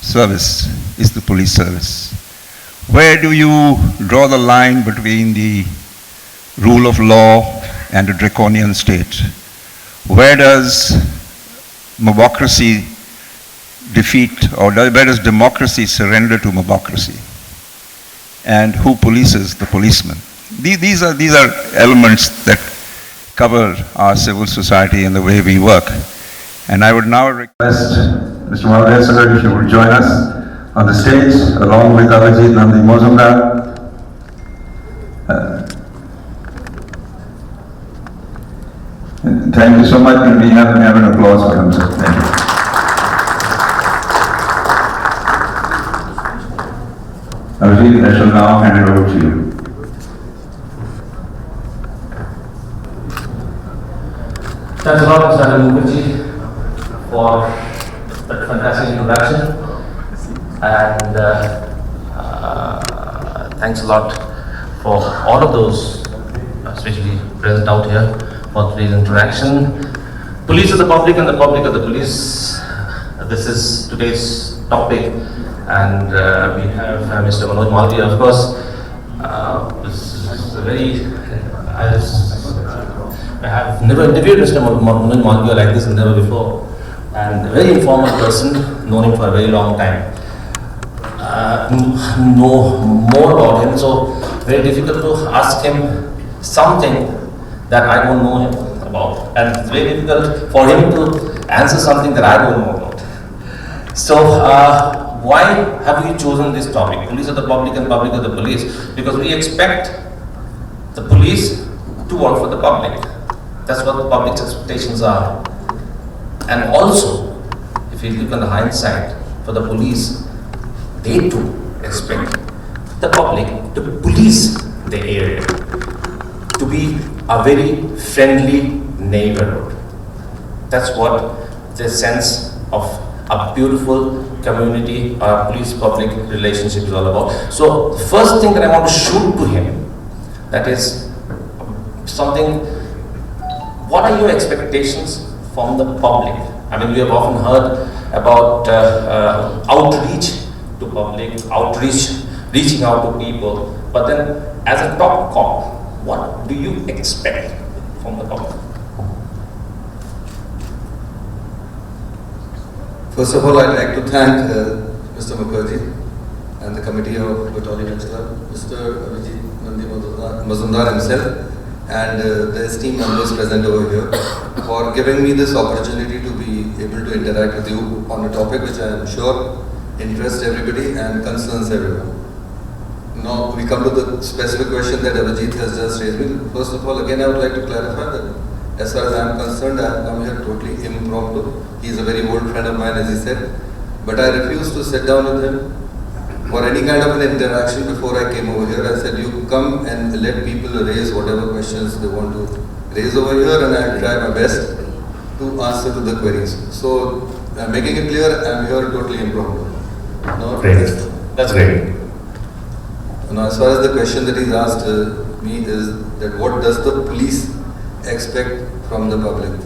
service is the police service. Where do you draw the line between the rule of law and a draconian state? Where does mobocracy defeat, or where does democracy surrender to mobocracy? And who polices the policeman? These are elements that cover our civil society and the way we work. And I would now request Mr. Mahavir sir, if you would join us on the stage along with Abhijit Nandi Mozumdar. Thank you so much, and we have an applause for him, sir. Thank you. Abhijit, I shall now hand it over to you. Thanks a lot, Mr. Mukherjee, for that fantastic introduction, and thanks a lot for all of those, especially present out here, for today's interaction. Police of the public and the public of the police. This is today's topic, and we have Mr. Manoj Malviya, of course. This is a very, I have never interviewed Mr. Manoj Malviya like this, and never before, and a very informal person, known him for a very long time. Know more about him, so very difficult to ask him something that I don't know him about, and it's very difficult for him to answer something that I don't know about. So, why have we chosen this topic, police of the public and public of the police? Because we expect the police to work for the public. That's what the public's expectations are. And also, if you look on the hindsight, for the police, they too expect the public to police the area, to be a very friendly neighborhood. That's what the sense of a beautiful community or police-public relationship is all about. So the first thing that I want to shoot to him, that is something, what are your expectations from the public? I mean, we have often heard about outreach to public, reaching out to people, but then as a top cop, what do you expect from the public? First of all, I'd like to thank Mr. Mukherjee and the committee of Battalion Club, Mr. Abhijit Nandi Mozumdar himself, and the esteemed members present over here for giving me this opportunity to be able to interact with you on a topic which I am sure interests everybody and concerns everyone. Now we come to the specific question that Abhijit has just raised me. First of all, again I would like to clarify that as far as I am concerned, I have come here totally impromptu. He is a very old friend of mine, as he said, but I refused to sit down with him for any kind of an interaction before I came over here. I said, you come and let people raise whatever questions they want to raise over here, and I'll try my best to answer to the queries. So, making it clear, I'm here totally impromptu. No, great. That's great. Now, as far as the question that he's asked me is that what does the police expect from the public?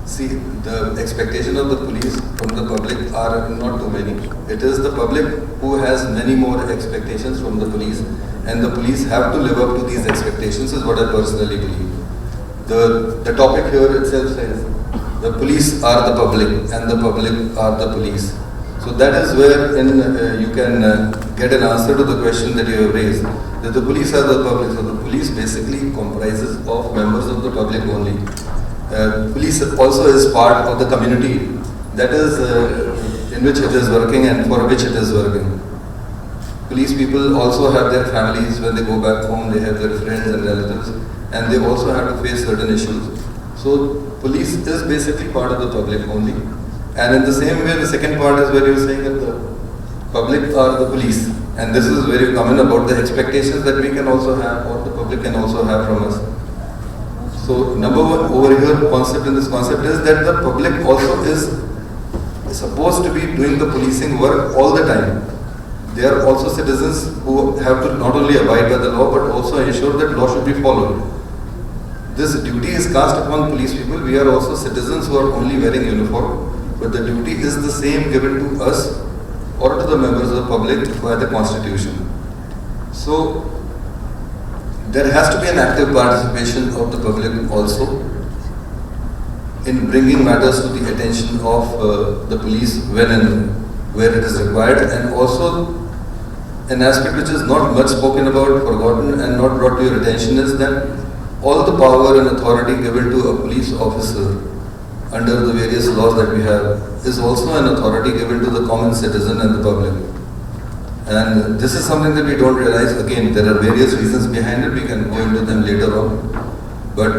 See, the expectation of the police from the public are not too many. It is the public who has many more expectations from the police, and the police have to live up to these expectations is what I personally believe. The topic here itself says the police are the public and the public are the police. So that is where you can get an answer to the question that you have raised, that the police are the public. So the police basically comprises of members of the public only. Police also is part of the community that is in which it is working and for which it is working. Police people also have their families. When they go back home, they have their friends and relatives, and they also have to face certain issues. So police is basically part of the public only. And in the same way, the second part is where you are saying that the public are the police. And this is very common about the expectations that we can also have, or the public can also have from us. So number one over here concept in this concept is that the public also is supposed to be doing the policing work all the time. They are also citizens who have to not only abide by the law but also ensure that law should be followed. This duty is cast upon police people. We are also citizens who are only wearing uniform. but the duty is the same given to us or to the members of the public by the Constitution. So there has to be an active participation of the public also in bringing matters to the attention of the police when and where it is required, and also an aspect which is not much spoken about, forgotten and not brought to your attention is that all the power and authority given to a police officer under the various laws that we have is also an authority given to the common citizen and the public. And this is something that we don't realize. Again, there are various reasons behind it, we can go into them later on. But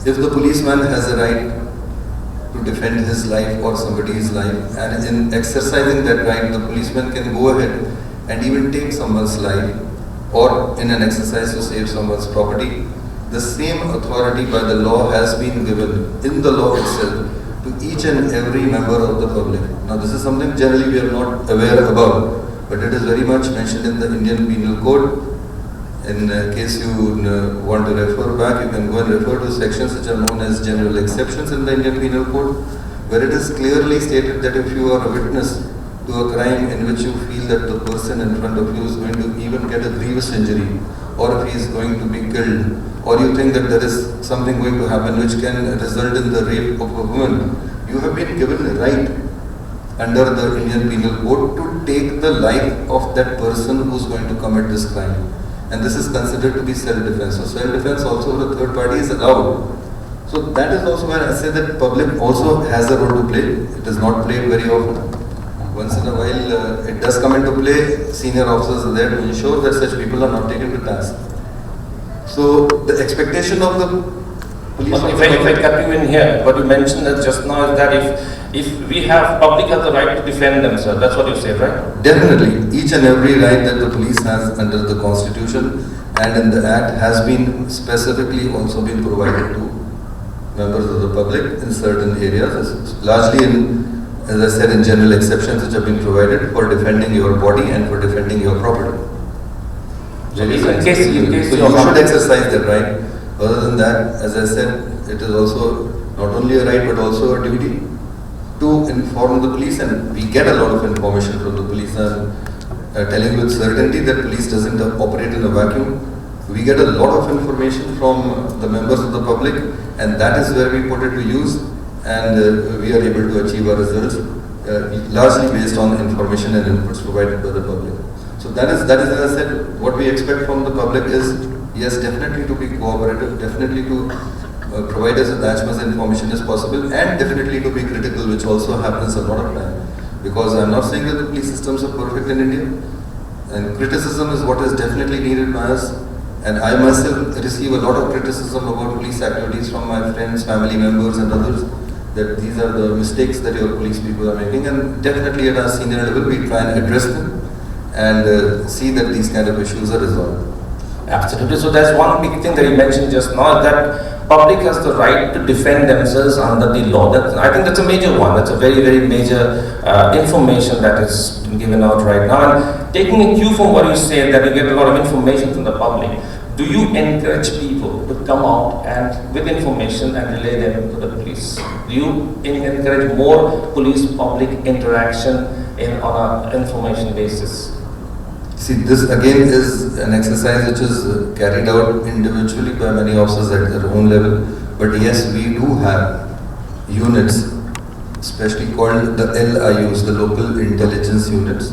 if the policeman has a right to defend his life or somebody's life, and in exercising that right, the policeman can go ahead and even take someone's life, or in an exercise to save someone's property, the same authority by the law has been given in the law itself to each and every member of the public. Now this is something generally we are not aware about, but it is very much mentioned in the Indian Penal Code. In case you want to refer back, you can go and refer to sections which are known as general exceptions in the Indian Penal Code, where it is clearly stated that if you are a witness to a crime in which you feel that the person in front of you is going to even get a grievous injury, or if he is going to be killed, or you think that there is something going to happen which can result in the rape of a woman, you have been given a right under the Indian Penal Code to take the life of that person who is going to commit this crime. And this is considered to be self-defense. So self-defense also for the third party is allowed. So that is also where I say that public also has a role to play. It is not played very often. Once in a while it does come into play. Senior officers are there to ensure that such people are not taken to task. So the expectation of the police... But if I cut you in here, what you mentioned just now is that if we have, public has the right to defend themselves, that's what you said, right? Definitely. Each and every right that the police has under the Constitution and in the Act has been specifically also been provided to members of the public in certain areas, largely in, as I said, in general exceptions which have been provided for defending your body and for defending your property. So in case you should exercise that right. Other than that, as I said, it is also not only a right but also a duty to inform the police, and we get a lot of information from the police. I'm telling you with certainty that police doesn't operate in a vacuum. We get a lot of information from the members of the public, and that is where we put it to use, and we are able to achieve our results largely based on information and inputs provided by the public. So that is as I said, what we expect from the public is, yes, definitely to be cooperative, definitely to provide us with as much information as possible, and definitely to be critical, which also happens a lot of time. Because I'm not saying that the police systems are perfect in India, and criticism is what is definitely needed by us. And I myself receive a lot of criticism about police activities from my friends, family members and others, that these are the mistakes that your police people are making, and definitely at our senior level we try and address them and see that these kind of issues are resolved. Absolutely. So there's one big thing that you mentioned just now, that public has the right to defend themselves under the law. I think that's a major one. That's a very, very major information that is given out right now. And taking a cue from what you said, that you get a lot of information from the public, do you encourage people to come out and with information and relay them to the police? Do you encourage more police-public interaction on an information basis? See, this again is an exercise which is carried out individually by many officers at their own level. But yes, we do have units, especially called the LIUs, the Local Intelligence Units,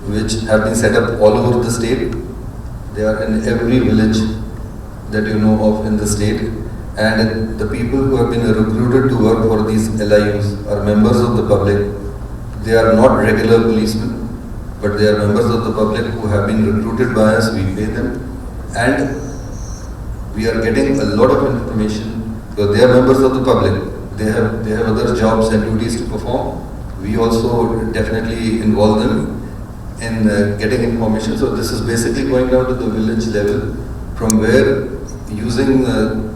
which have been set up all over the state. They are in every village that you know of in the state. And the people who have been recruited to work for these LIUs are members of the public. They are not regular policemen, but they are members of the public who have been recruited by us. We pay them, and we are getting a lot of information because they are members of the public. They have other jobs and duties to perform. We also definitely involve them in getting information. So this is basically going down to the village level, from where using the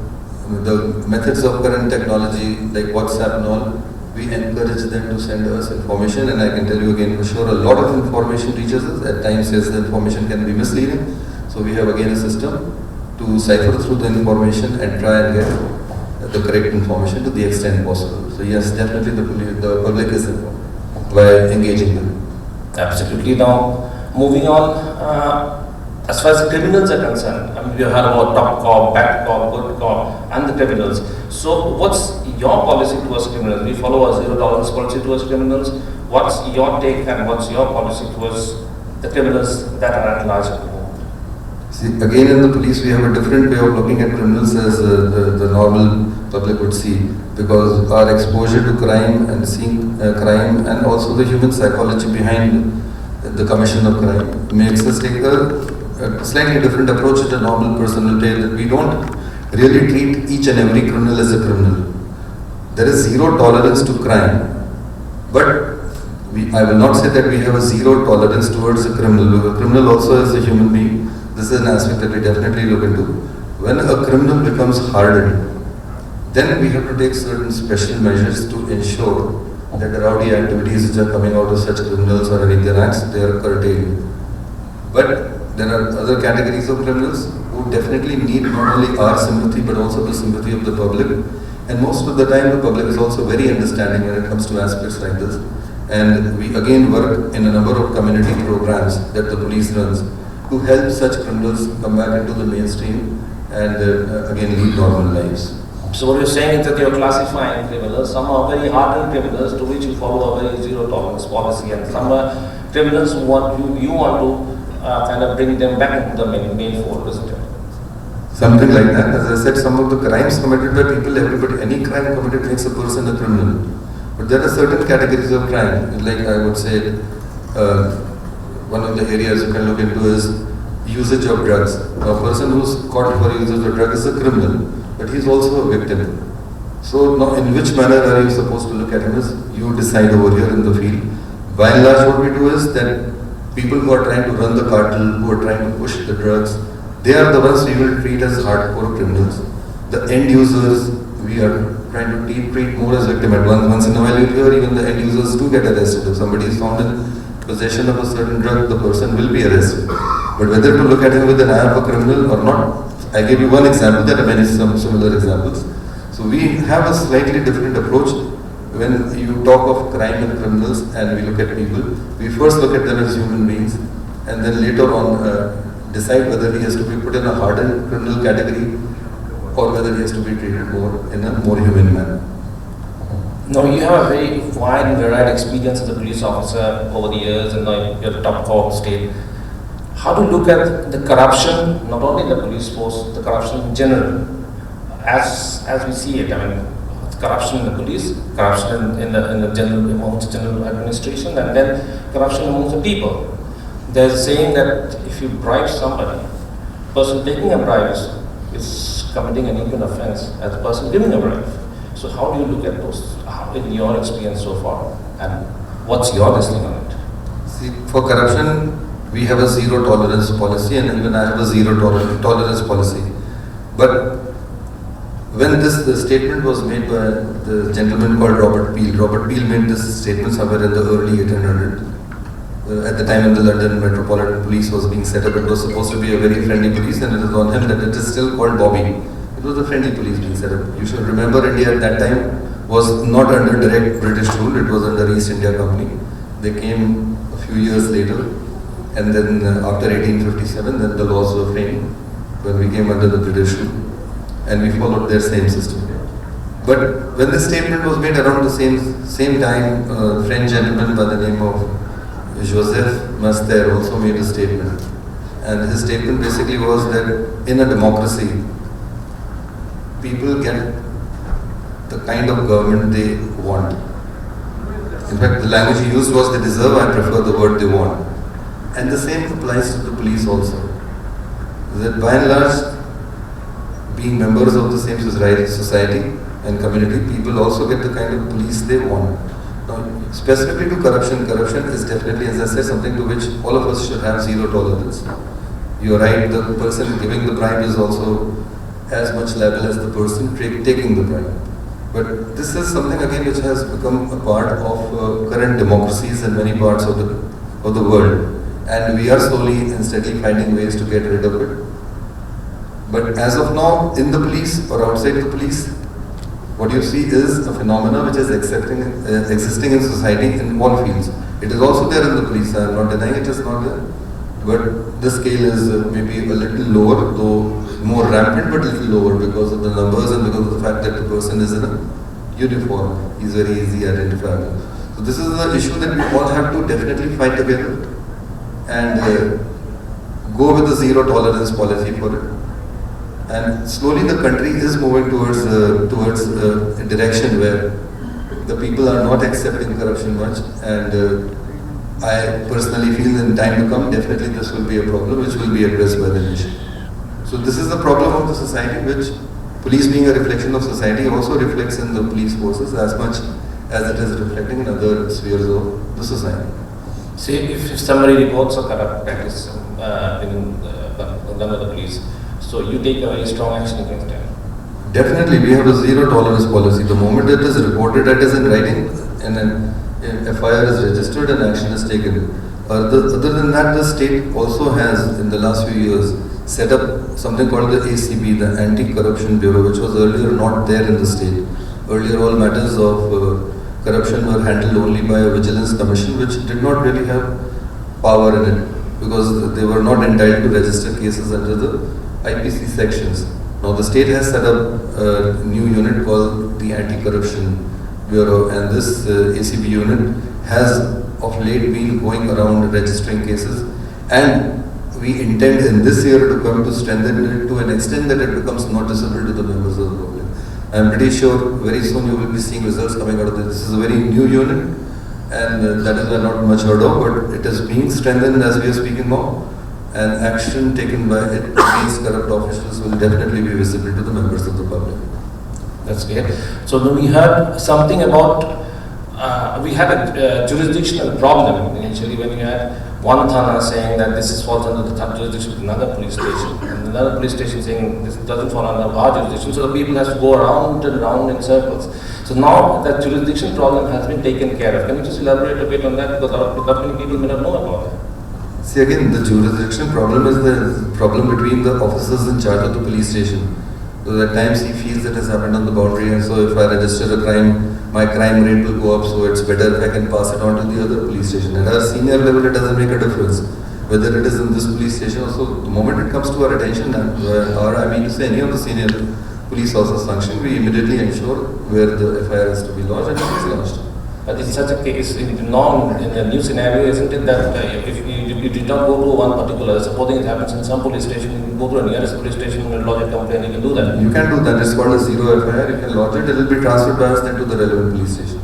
methods of current technology like WhatsApp and all, we encourage them to send us information. And I can tell you again for sure, a lot of information reaches us. At times, yes, the information can be misleading. So we have again a system to cipher through the information and try and get the correct information to the extent possible. So yes, definitely the public is informed by engaging them. Absolutely. Now, moving on, as far as the criminals are concerned, I mean, we have heard about top cop, bad cop, good cop, and the criminals. So, what's your policy towards criminals? We follow a zero tolerance policy towards criminals. What's your take and what's your policy towards the criminals that are at large? See, again in the police we have a different way of looking at criminals as the normal public would see, because our exposure to crime and seeing crime and also the human psychology behind the commission of crime makes us take a slightly different approach that a normal person will take, that we don't really treat each and every criminal as a criminal. There is zero tolerance to crime, but I will not say that we have a zero tolerance towards a criminal. A criminal also is a human being. This is an aspect that we definitely look into. When a criminal becomes hardened, then we have to take certain special measures to ensure that the rowdy activities which are coming out of such criminals or any their acts, they are curtailed. But there are other categories of criminals who definitely need not only our sympathy but also the sympathy of the public. And most of the time the public is also very understanding when it comes to aspects like this. And we again work in a number of community programs that the police runs to help such criminals come back into the mainstream and again lead normal lives. So what you're saying is that you're classifying criminals. Some are very hardened criminals to which you follow a very zero tolerance policy, and some are criminals who you want to kind of bring them back into the main fold, isn't it? Something like that. As I said, some of the crimes committed by people, any crime committed makes a person a criminal. But there are certain categories of crime, like I would say, one of the areas you can look into is usage of drugs. A person who's caught for usage of drugs is a criminal, but he's also a victim. So now in which manner are you supposed to look at him is you decide over here in the field. By and large what we do is that people who are trying to run the cartel, who are trying to push the drugs, they are the ones we will treat as hardcore criminals. The end users, we are trying to treat more as victim. At once in a while you hear even the end users do get arrested. If somebody is found in possession of a certain drug, the person will be arrested. But whether to look at him with an eye of a criminal or not, I gave you one example, there are many some similar examples. So we have a slightly different approach when you talk of crime and criminals and we look at people. We first look at them as human beings and then later on decide whether he has to be put in a hardened criminal category or whether he has to be treated more in a more human manner. Now, you have a very wide and varied experience as a police officer over the years, and now you're a top cop state. How to look at the corruption, not only in the police force, the corruption in general, as we see it? I mean, corruption in the police, corruption in the general, amongst the general administration, and then corruption amongst the people. There's a saying that if you bribe somebody, the person taking a bribe is committing an equal offense as the person giving a bribe. So how do you look at those, in your experience so far, and what's your listening on it? See, for corruption, we have a zero tolerance policy, and even I have a zero tolerance policy. But when the statement was made by the gentleman called Robert Peel made this statement somewhere in the early 1800s. At the time when the London Metropolitan Police was being set up, it was supposed to be a very friendly police, and it is on him that it is still called Bobby. It was a friendly police being set up. You should remember India at that time was not under direct British rule, it was under East India Company. They came a few years later, and then after 1857, then the laws were framed when we came under the British rule, and we followed their same system. But when this statement was made around the same time, a French gentleman by the name of Joseph Master also made a statement, and his statement basically was that in a democracy, people get the kind of government they want. In fact, the language he used was they deserve, I prefer the word they want. And the same applies to the police also. That by and large, being members of the same society and community, people also get the kind of police they want. Now, specifically to corruption is definitely, as I said, something to which all of us should have zero tolerance. You're right, the person giving the bribe is also as much liable as the person taking the bribe. But this is something again which has become a part of current democracies in many parts of the world. And we are slowly and steadily finding ways to get rid of it. But as of now, in the police or outside the police, What you see is a phenomena which is existing in society in all fields. It is also there in the police. I am not denying it is not there. But the scale is maybe a little lower, though more rampant, but a little lower because of the numbers and because of the fact that the person is in a uniform. He is very easy identifiable. So this is the issue that we all have to definitely fight together and go with the zero tolerance policy for it. And slowly the country is moving towards a direction where the people are not accepting corruption much, and I personally feel in time to come definitely this will be a problem which will be addressed by the nation. So this is the problem of the society, which police being a reflection of society also reflects in the police forces as much as it is reflecting in other spheres of the society. See, if somebody reports a corrupt practice in the police, so you take a very strong action against them. Definitely, we have a zero tolerance policy. The moment it is reported, it is in writing, and an FIR is registered and action is taken. Other than that, the state also has, in the last few years, set up something called the ACB, the Anti-Corruption Bureau, which was earlier not there in the state. Earlier, all matters of corruption were handled only by a vigilance commission, which did not really have power in it because they were not entitled to register cases under the IPC sections. Now the state has set up a new unit called the Anti-Corruption Bureau, and this ACB unit has of late been going around registering cases, and we intend in this year to come to strengthen it to an extent that it becomes noticeable to the members of the public. I am pretty sure very soon you will be seeing results coming out of this. This is a very new unit, and that is not much heard of, but it is being strengthened as we are speaking now. And action taken by it against corrupt officials will definitely be visible to the members of the public. That's great. So then we heard something about, we had a jurisdictional problem initially when we had one Thana saying that this falls under the jurisdiction of another police station, and another police station saying this doesn't fall under our jurisdiction, so the people has to go around and around in circles. So now that jurisdiction problem has been taken care of. Can you just elaborate a bit on that, because not many people may not know about it? See, again, the jurisdiction problem is the problem between the officers in charge of the police station. So at times he feels it has happened on the boundary, and so if I register a crime, my crime rate will go up, so it's better if I can pass it on to the other police station. At our senior level, it doesn't make a difference whether it is in this police station or so. The moment it comes to our attention, or I mean to say any of the senior police officers function, we immediately ensure where the FIR is to be lodged and it is lodged. But in such a case, in the new scenario, isn't it that if you did not go to one particular, supposing it happens in some police station, you can go to a nearest police station and lodge a complaint, you can do that? You can do that. It's called a zero FIR. You can lodge it, it will be transferred by us then to the relevant police station.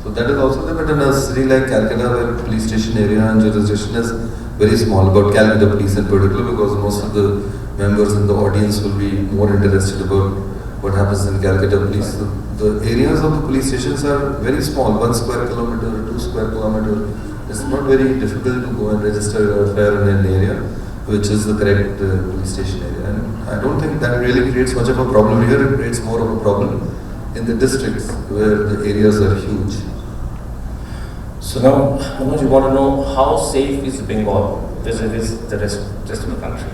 So that is also there, but in a city like Calcutta, where police station area and jurisdiction is very small, about Calcutta police in particular, because most of the members in the audience will be more interested about what happens in Calcutta police. So the areas of the police stations are very small, 1 square kilometer, 2 square kilometer. It's not very difficult to go and register a FIR in an area which is the correct police station area. And I don't think that really creates much of a problem here. It creates more of a problem in the districts where the areas are huge. So now, Manoj, you want to know how safe is Bengal vis-a-vis the rest of the country?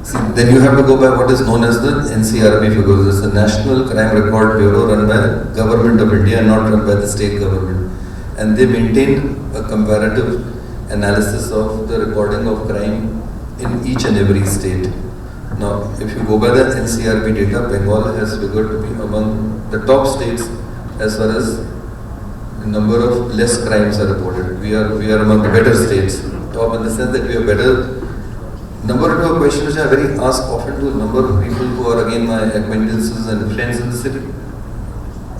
See, then you have to go by what is known as the NCRB figures. It's the National Crime Record Bureau, run by the Government of India and not run by the state government. And they maintain a comparative analysis of the recording of crime in each and every state. Now, if you go by the NCRB data, Bengal has figured to be among the top states as far as the number of less crimes are reported. We are among the better states. Top in the sense that we are better. Number two, a question which I very ask often to a number of people who are again my acquaintances and friends in the city.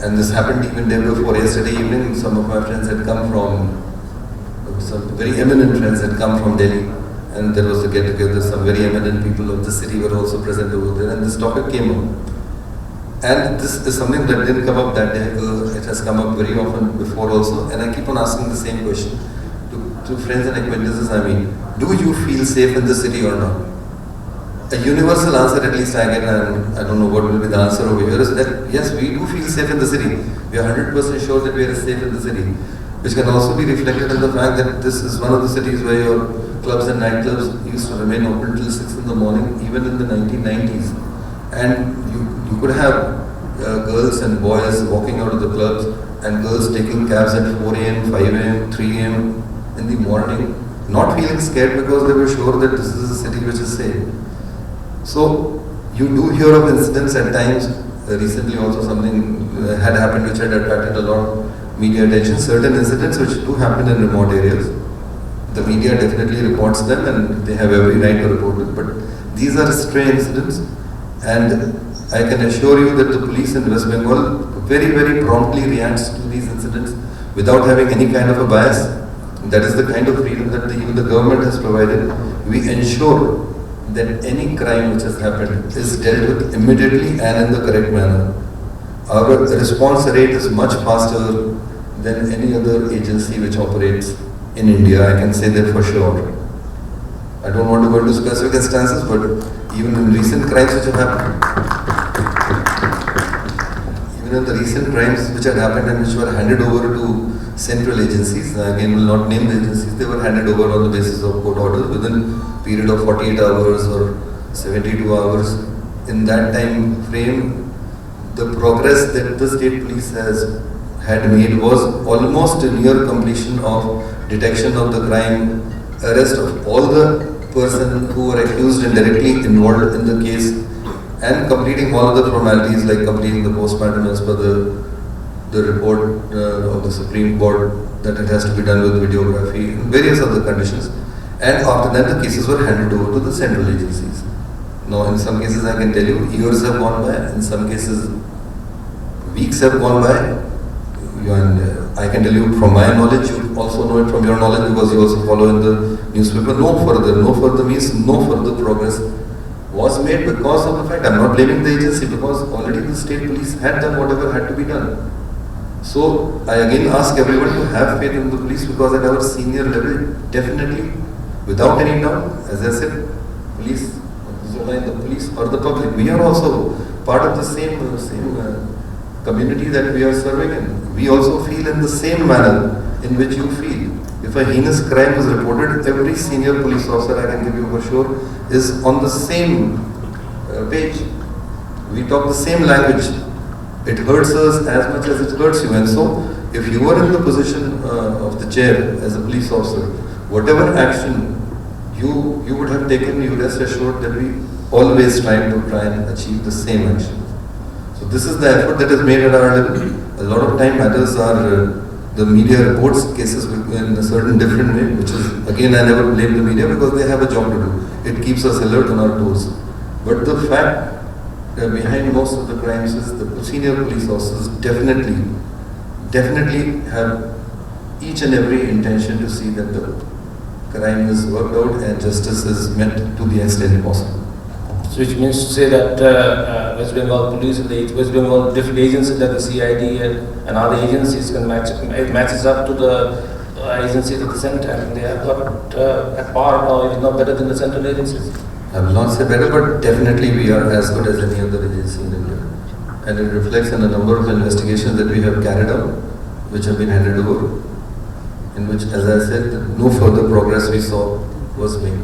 And this happened even day before yesterday evening. Some of my friends had come from, some very eminent friends had come from Delhi. And there was a get together, some very eminent people of the city were also present over there, and this topic came up. And this is something that didn't come up that day, it has come up very often before also, and I keep on asking the same question to friends and acquaintances. I mean, do you feel safe in the city or not? A universal answer, at least I get, and I don't know what will be the answer over here, is that yes, we do feel safe in the city. We are 100% sure that we are safe in the city, which can also be reflected in the fact that this is one of the cities where your clubs and nightclubs used to remain open till 6 in the morning, even in the 1990s. And you could have girls and boys walking out of the clubs and girls taking cabs at 4 a.m., 5 a.m., 3 a.m. in the morning, not feeling scared because they were sure that this is a city which is safe. So you do hear of incidents at times. Recently also something had happened which had attracted a lot of media attention. Certain incidents which do happen in remote areas. The media definitely reports them and they have every right to report it. But these are stray incidents, and I can assure you that the police in West Bengal very, very promptly reacts to these incidents without having any kind of a bias. That is the kind of freedom that even the government has provided. We ensure that any crime which has happened is dealt with immediately and in the correct manner. Our response rate is much faster than any other agency which operates in India. I can say that for sure. I don't want to go into specific instances, but even in recent crimes which have happened, even in the recent crimes which had happened and which were handed over to central agencies, again will not name the agencies, they were handed over on the basis of court orders within a period of 48 hours or 72 hours. In that time frame, the progress that the state police had made was almost a near completion of detection of the crime, arrest of all the persons who were accused and directly involved in the case, and completing all of the formalities like completing the postmortem as per the report of the Supreme Court that it has to be done with videography and various other conditions. And after that the cases were handed over to the central agencies. Now in some cases I can tell you years have gone by, in some cases weeks have gone by. And I can tell you from my knowledge, you also know it from your knowledge because you also follow in the newspaper. No further means no further progress was made because of the fact, I'm not blaming the agency, because already the state police had done whatever had to be done. So I again ask everyone to have faith in the police, because at our senior level, definitely, without any doubt, as I said, police, the police or the public, we are also part of the same community that we are serving in. We also feel in the same manner in which you feel. If a heinous crime is reported, every senior police officer, I can give you for sure, is on the same page. We talk the same language. It hurts us as much as it hurts you. And so, if you were in the position of the chair as a police officer, whatever action you would have taken, you rest assured that we always try and achieve the same action. So this is the effort that is made at our level. A lot of time matters are the media reports cases in a certain different way, which is, again, I never blame the media because they have a job to do. It keeps us alert on our toes. But the fact behind most of the crimes is the senior police officers definitely have each and every intention to see that the crime is worked out and justice is met to the extent possible. So which means to say that West Bengal police and the West Bengal different agencies like the CID and other agencies can matches up to the agencies at the center, and they have got at par or if not better than the central agencies. I will not say better, but definitely we are as good as any other agency in India. And it reflects in a number of investigations that we have carried out, which have been handed over, in which, as I said, no further progress we saw was made.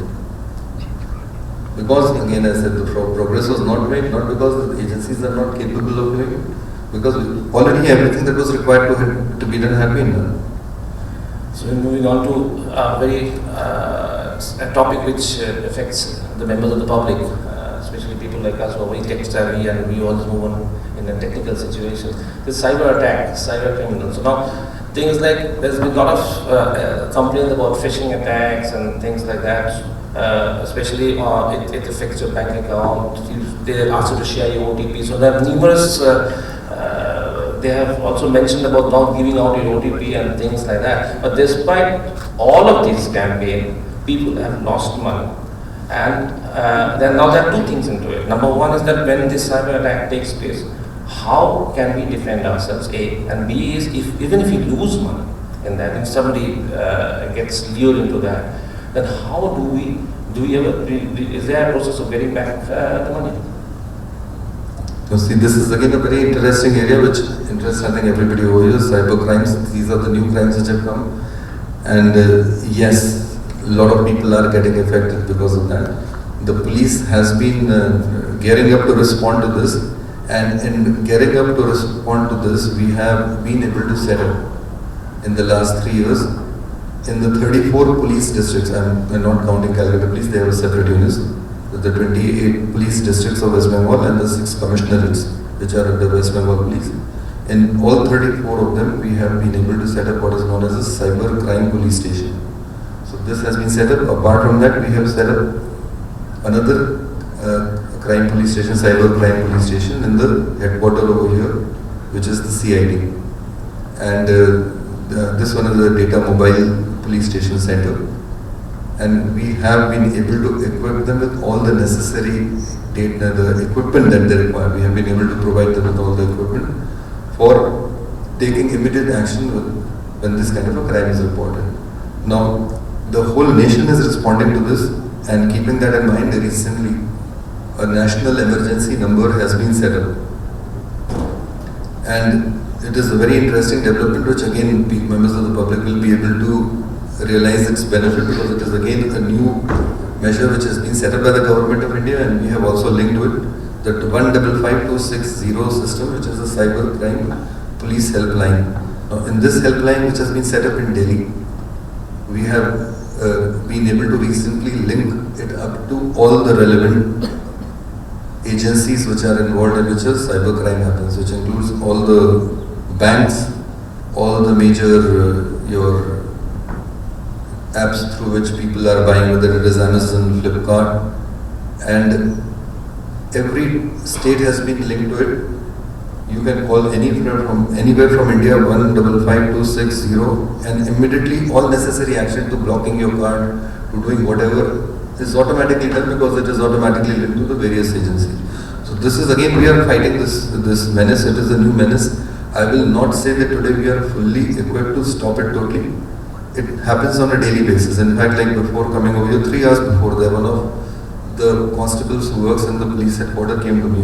Because, again, I said the progress was not made, not because the agencies are not capable of doing it, because already everything that was required to be done had been done. So moving on to a topic which affects the members of the public, especially people like us who are very tech savvy, and we always move on in a technical situation. This cyber attack, cyber criminals. So now, things like there's been a lot of complaints about phishing attacks and things like that. Especially it affects your bank account. They ask you to share your OTP. So there are numerous. They have also mentioned about not giving out your OTP and things like that. But despite all of these campaigns, people have lost money. And then now there are two things into it. Number one is that when this cyber attack takes place, how can we defend ourselves? A, and B is even if we lose money in that, if somebody gets lured into that, then how is there a process of getting back the money? You see, this is again a very interesting area which interests, I think, everybody over here. Cyber crimes, these are the new crimes which have come. And yes, a lot of people are getting affected because of that. The police has been gearing up to respond to this. And in getting up to respond to this, we have been able to set up in the last 3 years in the 34 police districts. I'm not counting Calcutta Police, they have separate units. The 28 police districts of West Bengal and the 6 commissionerates which are under West Bengal Police. In all 34 of them, we have been able to set up what is known as a cyber crime police station. So this has been set up. Apart from that, we have set up another crime police station, cyber crime police station in the headquarters over here, which is the CID. And this one is the data mobile police station center. And we have been able to equip them with all the necessary data, the equipment that they require. We have been able to provide them with all the equipment for taking immediate action when this kind of a crime is reported. Now, the whole nation is responding to this, and keeping that in mind, recently a national emergency number has been set up. And it is a very interesting development which again members of the public will be able to realize its benefit, because it is again a new measure which has been set up by the government of India, and we have also linked to it that 155260 system, which is a cyber crime police helpline. Now in this helpline which has been set up in Delhi, we have been able to recently link it up to all the relevant agencies which are involved in which a cyber crime happens, which includes all the banks, all the major your apps through which people are buying, whether it is Amazon, Flipkart, and every state has been linked to it. You can call anywhere from India 155260, and immediately all necessary action to blocking your card, to doing whatever, is automatically done because it is automatically linked to the various agencies. So this is again, we are fighting this menace. It is a new menace. I will not say that today we are fully equipped to stop it totally. It happens on a daily basis. In fact, like before coming over here, 3 hours before, there one of the constables who works in the police headquarters came to me.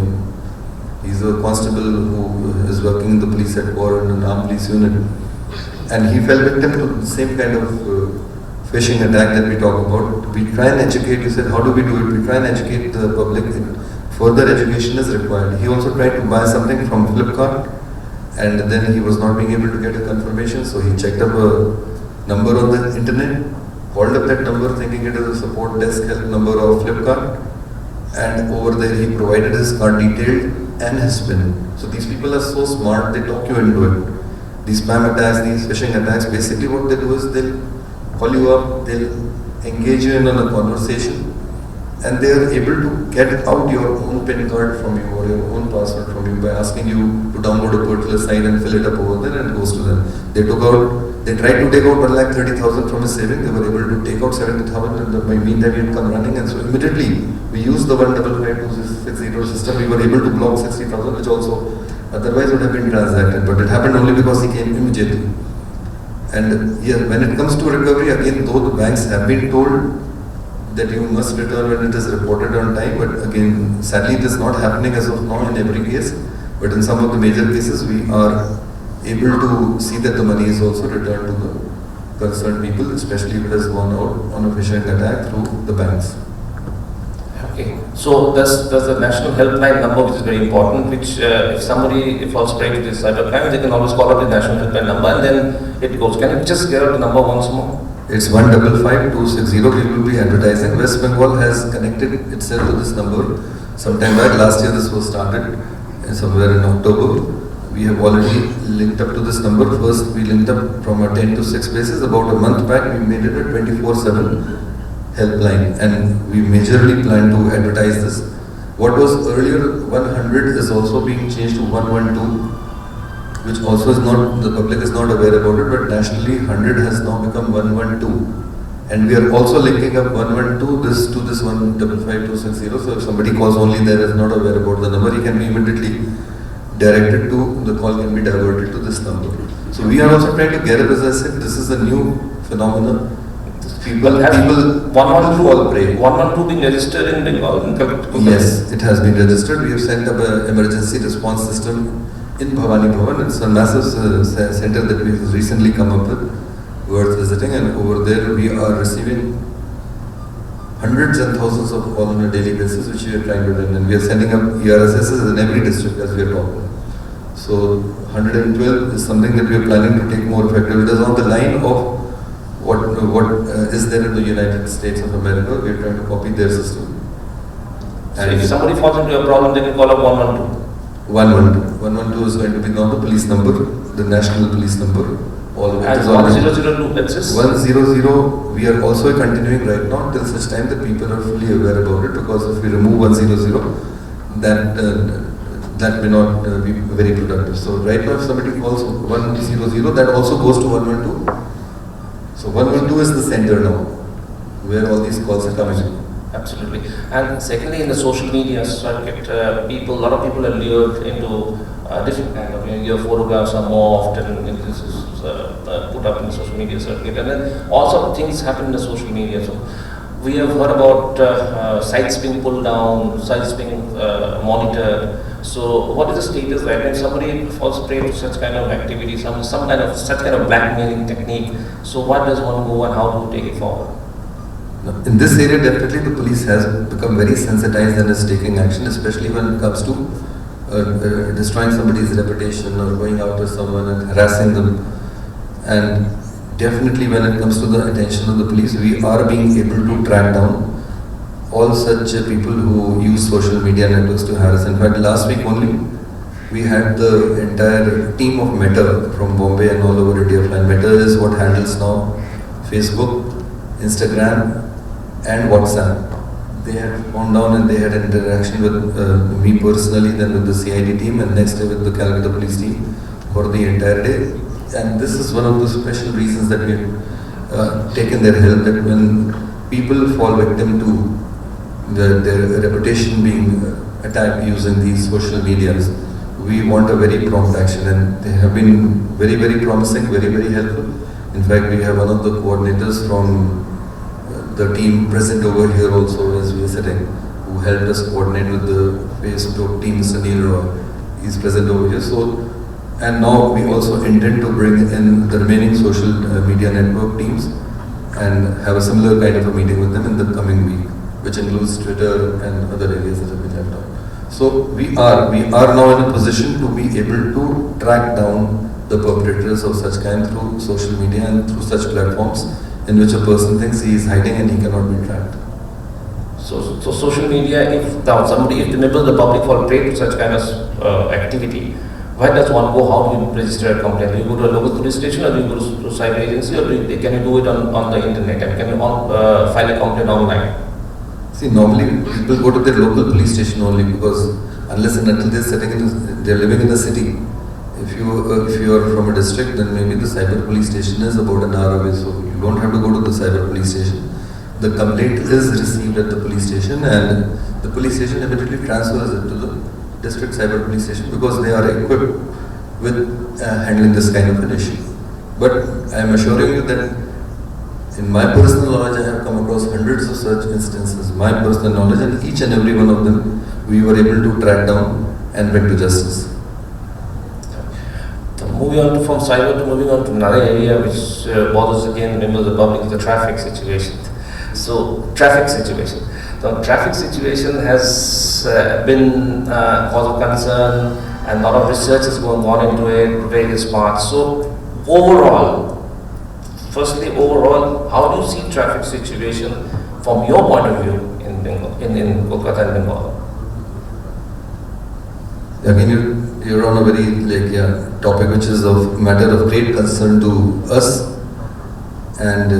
He's a constable who is working in the police headquarters in an armed police unit, and he fell victim to the same kind of phishing attack that we talk about. We try and educate. You said, how do we do it? We try and educate the public. Further education is required. He also tried to buy something from Flipkart, and then he was not being able to get a confirmation, so he checked up a number on the internet, called up that number thinking it is a support desk help number of Flipkart, and over there he provided his card detail and his PIN. So these people are so smart, they talk you into it. These spam attacks, these phishing attacks, basically what they do is they'll call you up, they'll engage you in a conversation, and they are able to get out your own PIN card from you or your own password from you by asking you to download a particular site and fill it up over there, and it goes to them. They tried to take out 1,30,000 from his saving. They were able to take out 70,000, and by meantime he had come running, and so immediately we used the 155260 system. We were able to block 60,000, which also otherwise would have been transacted, but it happened only because he came immediately. And yeah, when it comes to recovery, again, though the banks have been told that you must return when it is reported on time, but again, sadly it is not happening as of now in every case, but in some of the major cases we are able to see that the money is also returned to the concerned people, especially if it has gone out on a phishing attack through the banks. Okay, so there's the national helpline number, which is very important, which if somebody falls prey to this cyber crime, they can always call up the national helpline number, and then it goes. Can you just get out the number once more? It's 155260. We will be advertising. West Bengal has connected itself to this number sometime back. Last year this was started somewhere in October. We have already linked up to this number. First we linked up from a 10 to 6 basis. About a month back we made it a 24/7 helpline, and we majorly plan to advertise this. What was earlier 100 is also being changed to 112, which also is not, the public is not aware about it, but nationally 100 has now become 112. And we are also linking up 112 to this 155260. So if somebody calls only there is not aware about the number, he can be immediately directed to, the call can be diverted to this number. So we are also trying to get up, as I said, this is a new phenomenon. People 112 being registered in Bengal? Yes, it has been registered. We have set up an emergency response system in Bhavani Bhavan. It's a massive center that we have recently come up with, worth visiting, and over there we are receiving hundreds and thousands of calls on a daily basis, which we are trying to run, and we are sending up ERSSs in every district as we are talking. So 112 is something that we are planning to take more effective. It is on the line of what is there in the United States of America. We are trying to copy their system. So if somebody falls into a problem, they can call up 112. 112 is going to be not the police number, the national police number. All of it is And on 1002 exists? 100, we are also continuing right now till such time that people are fully aware about it, because if we remove 100, that may not be very productive. So right now if somebody calls 100, that also goes to 112. So 112 is the center now, where all these calls are coming. Absolutely. And secondly, in the social media circuit, a lot of people are lured into different kind of, your photographs are more often put up in the social media circuit, and then all sorts of things happen in the social media. So we have heard about sites being pulled down, sites being monitored. So what is the status right when somebody falls prey to such kind of activity, such kind of blackmailing technique? So what does one go and how to take it forward? In this area, definitely the police has become very sensitized and is taking action, especially when it comes to destroying somebody's reputation or going after someone and harassing them. And definitely when it comes to the attention of the police, we are being able to track down all such people who use social media networks to harass. In fact, last week only, we had the entire team of Meta from Bombay and all over India. And Meta is what handles now Facebook, Instagram, and WhatsApp. They had gone down and they had an interaction with me personally, then with the CID team, and next day with the Calcutta police team for the entire day. And this is one of the special reasons that we have taken their help, that when people fall victim to their reputation being attacked using these social medias, we want a very prompt action, and they have been very, very promising, very, very helpful. In fact, we have one of the coordinators from the team present over here also as we are sitting, who helped us coordinate with the Facebook team, Mr. Neil Roy. He's present over here. So, and now we also intend to bring in the remaining social media network teams and have a similar kind of a meeting with them in the coming week, which includes Twitter and other areas that have been left out. So we are now in a position to be able to track down the perpetrators of such kind through social media and through such platforms in which a person thinks he is hiding and he cannot be tracked. So social media, if the members of the public fall prey to such kind of activity, where does one go? How do you register a complaint? Do you go to a local police station, or do you go to a cyber agency, or can you do it on the internet? And can you file a complaint online? See, normally people go to their local police station only, because unless and until they're living in a city. If you are from a district, then maybe the cyber police station is about an hour away, so you don't have to go to the cyber police station. The complaint is received at the police station, and the police station immediately transfers it to the district cyber police station, because they are equipped with handling this kind of an issue. But I am assuring you that in my personal knowledge, I have come across hundreds of such instances, my personal knowledge, and each and every one of them we were able to track down and bring to justice. Moving on from cyber to moving on to another area which bothers again members of the public, is the traffic situation. So, traffic situation. The traffic situation has been cause of concern, and a lot of research has gone into it, various parts. So, firstly, how do you see traffic situation from your point of view in Bengal, in Kolkata and Bengal? Again, you're on a very topic which is of matter of great concern to us, and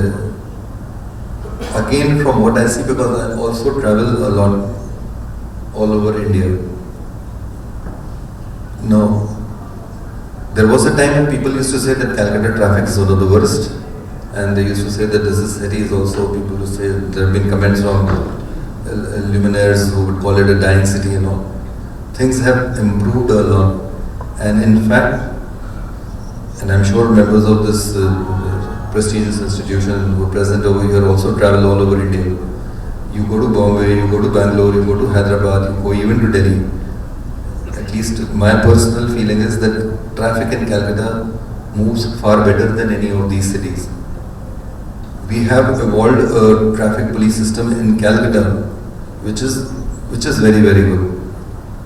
again from what I see, because I also travel a lot all over India. Now, there was a time when people used to say that Calcutta traffic is one of the worst, and they used to say that this city is also, people who say, there have been comments from luminaires who would call it a dying city, you know. Things have improved a lot, and in fact, and I'm sure members of this prestigious institution who are present over here also travel all over India. You go to Bombay, you go to Bangalore, you go to Hyderabad, you go even to Delhi. At least my personal feeling is that traffic in Calcutta moves far better than any of these cities. we have evolved a traffic police system in Calcutta, which is very, very good.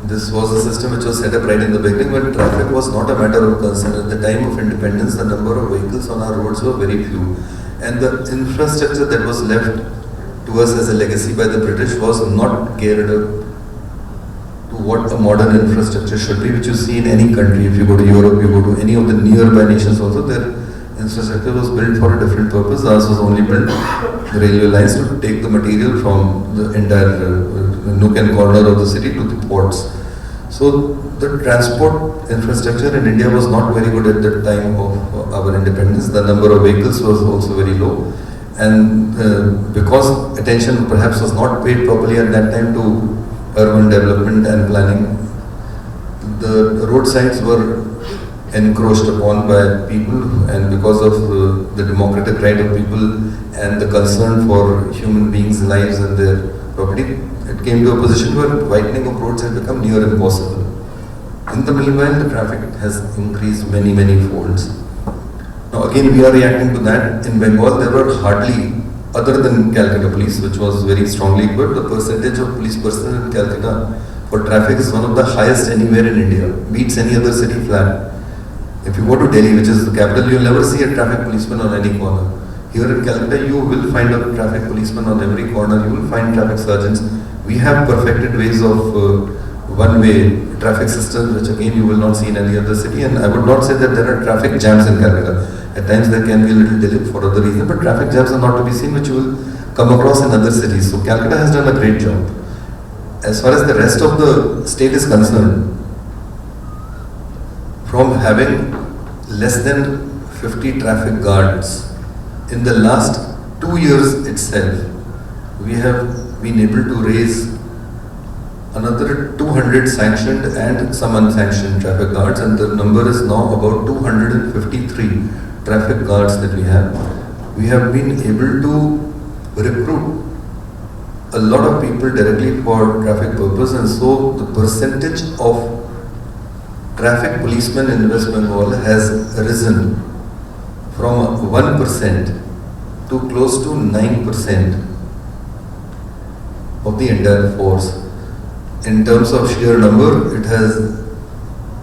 This was a system which was set up right in the beginning when traffic was not a matter of concern. At the time of independence, the number of vehicles on our roads were very few. And the infrastructure that was left to us as a legacy by the British was not geared up to what a modern infrastructure should be, which you see in any country. If you go to Europe, you go to any of the nearby nations also, their infrastructure was built for a different purpose. Ours was only built, the railway lines, to take the material from the entire nook and corner of the city to the ports. So the transport infrastructure in India was not very good at the time of our independence. The number of vehicles was also very low. And because attention perhaps was not paid properly at that time to urban development and planning, the roadsides were encroached upon by people, and because of the democratic right of people and the concern for human beings' lives and their property, it came to a position where widening of roads had become near impossible. In the meanwhile, the traffic has increased many, many folds. Now again, we are reacting to that. In Bengal, there were hardly, other than Calcutta Police, which was very strongly equipped, the percentage of police personnel in Calcutta for traffic is one of the highest anywhere in India, beats any other city flat. If you go to Delhi, which is the capital, you'll never see a traffic policeman on any corner. Here in Calcutta, you will find a traffic policeman on every corner, you will find traffic sergeants. We have perfected ways of one-way traffic systems, which again you will not see in any other city. And I would not say that there are traffic jams in Calcutta. At times there can be a little delay for other reasons, but traffic jams are not to be seen, which you will come across in other cities. So Calcutta has done a great job. As far as the rest of the state is concerned, from having less than 50 traffic guards, in the last 2 years itself, we have been able to raise another 200 sanctioned and some unsanctioned traffic guards, and the number is now about 253 traffic guards that we have. We have been able to recruit a lot of people directly for traffic purpose, and so the percentage of traffic policemen in West Bengal has risen from 1% to close to 9% of the entire force. In terms of sheer number, it has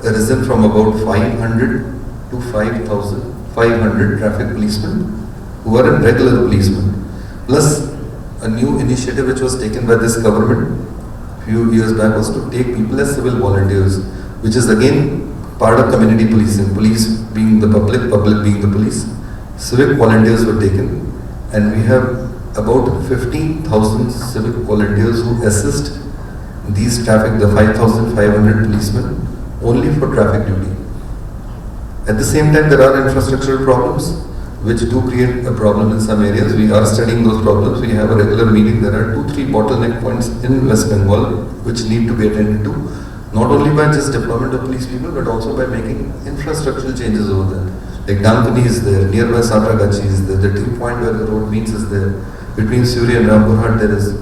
risen from about 500 to 5,500 traffic policemen who are regular policemen. Plus, a new initiative which was taken by this government a few years back was to take people as civil volunteers, which is again part of community policing. Police being the public, public being the police. Civic volunteers were taken, and we have about 15,000 civic volunteers who assist these traffic, the 5,500 policemen, only for traffic duty. At the same time, there are infrastructural problems which do create a problem in some areas. We are studying those problems. We have a regular meeting. There are 2-3 bottleneck points in West Bengal which need to be attended to, not only by just deployment of police people, but also by making infrastructural changes over there. Like Dankani is there, nearby Satragachi is there, the T point where the road meets is there. Between Surya and Rampurhat there is,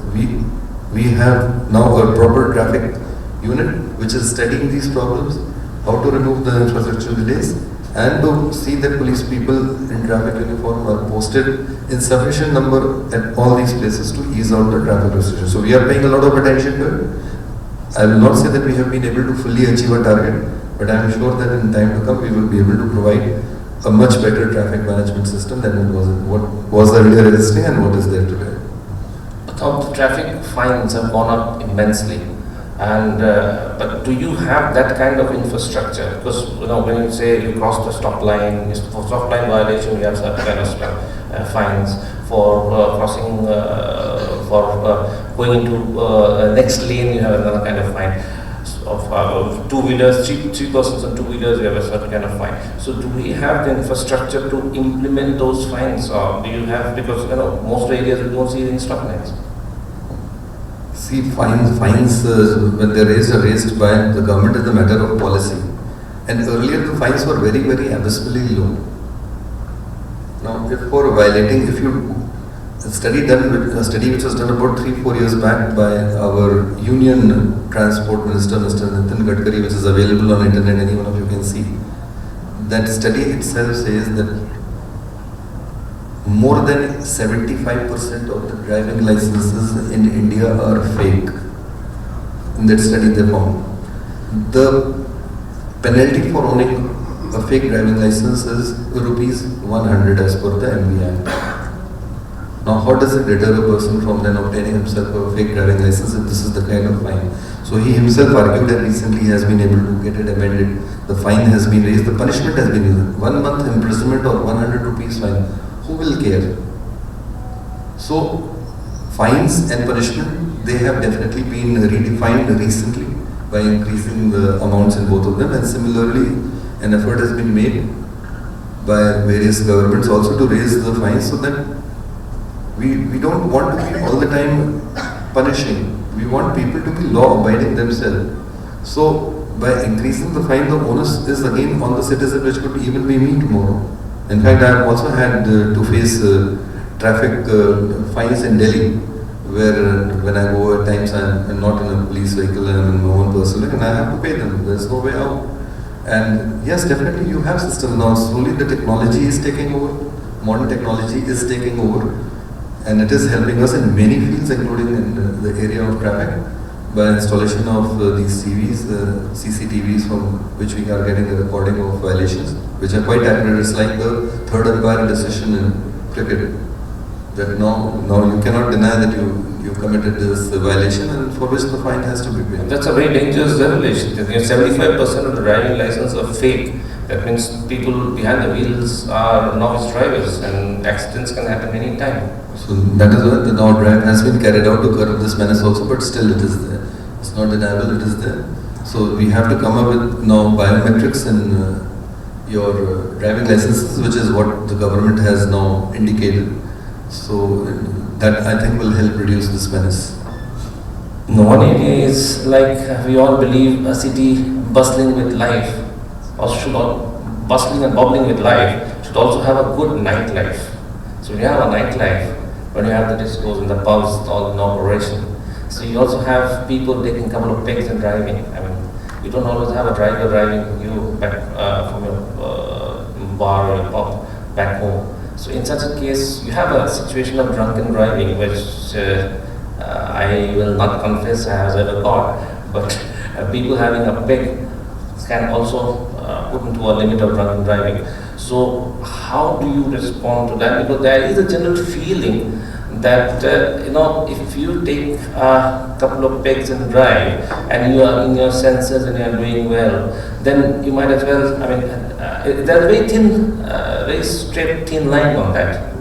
we have now a proper traffic unit which is studying these problems, how to remove the infrastructural delays, and to see that police people in traffic uniform are posted in sufficient number at all these places to ease out the traffic restrictions. So we are paying a lot of attention to it. I will not say that we have been able to fully achieve our target, but I am sure that in time to come we will be able to provide a much better traffic management system than what was earlier existing and what is there today. The traffic fines have gone up immensely, and but do you have that kind of infrastructure? Because when you say you cross the stop line, for stop line violation you have certain kind of fines. For crossing, for going into next lane, you have another kind of fine. Of two-wheelers, three persons on two-wheelers, you have a certain kind of fine. So do we have the infrastructure to implement those fines, or do you have, because most areas we don't see any stop lines? See, fines when they're raised are raised by the government as a matter of policy. And earlier the fines were very, very abysmally low. Now, if for violating, a study which was done about 3-4 years back by our Union Transport Minister, Mr. Nitin Gadkari, which is available on internet, any one of you can see. That study itself says that more than 75% of the driving licenses in India are fake. In that study they found. The penalty for owning a fake driving license is rupees 100 as per the MV Act. Now how does it deter a person from then obtaining himself a fake driving license if this is the kind of fine? So he himself argued and recently has been able to get it amended. The fine has been raised, the punishment has been raised. 1 month imprisonment or 100 rupees fine. Who will care? So fines and punishment, they have definitely been redefined recently by increasing the amounts in both of them, and similarly an effort has been made by various governments also to raise the fines so that we don't want to be all the time punishing. We want people to be law-abiding themselves. So by increasing the fine, the onus is again on the citizen, which could even be me tomorrow. In fact, I have also had to face traffic fines in Delhi, where when I go at times I'm not in a police vehicle and I'm in my own personal, and I have to pay them. There's no way out. And yes, definitely you have systems now. Slowly the technology is taking over. Modern technology is taking over. And it is helping us in many fields, including in the area of traffic, by installation of these CCTVs from which we are getting a recording of violations, which are quite accurate. It's like the third umpire decision in cricket, that now you cannot deny that you committed this violation and for which the fine has to be paid. That's a very dangerous revelation. 75% of the driving license are fake. That means people behind the wheels are novice drivers and accidents can happen any time. So that is why the now drive has been carried out to curb this menace also, but still it is there. It's not deniable, it is there. So we have to come up with now biometrics in your driving licenses, which is what the government has now indicated. So that I think will help reduce this menace. No, one area is like we all believe a city bustling with life, or should all bustling and bubbling with life, should also have a good nightlife. So you have a nightlife when you have the discos and the pubs all in operation. So you also have people taking a couple of pegs and driving. I mean, you don't always have a driver driving you back from your bar or your pub back home. So in such a case, you have a situation of drunken driving, which I will not confess I have ever got, but people having a peg can also put into a limit of drunken driving. So how do you respond to that? Because there is a general feeling that if you take a couple of pegs and drive and you are in your senses and you are doing well, then you might as well, I mean, there's a very thin, very straight thin line on that.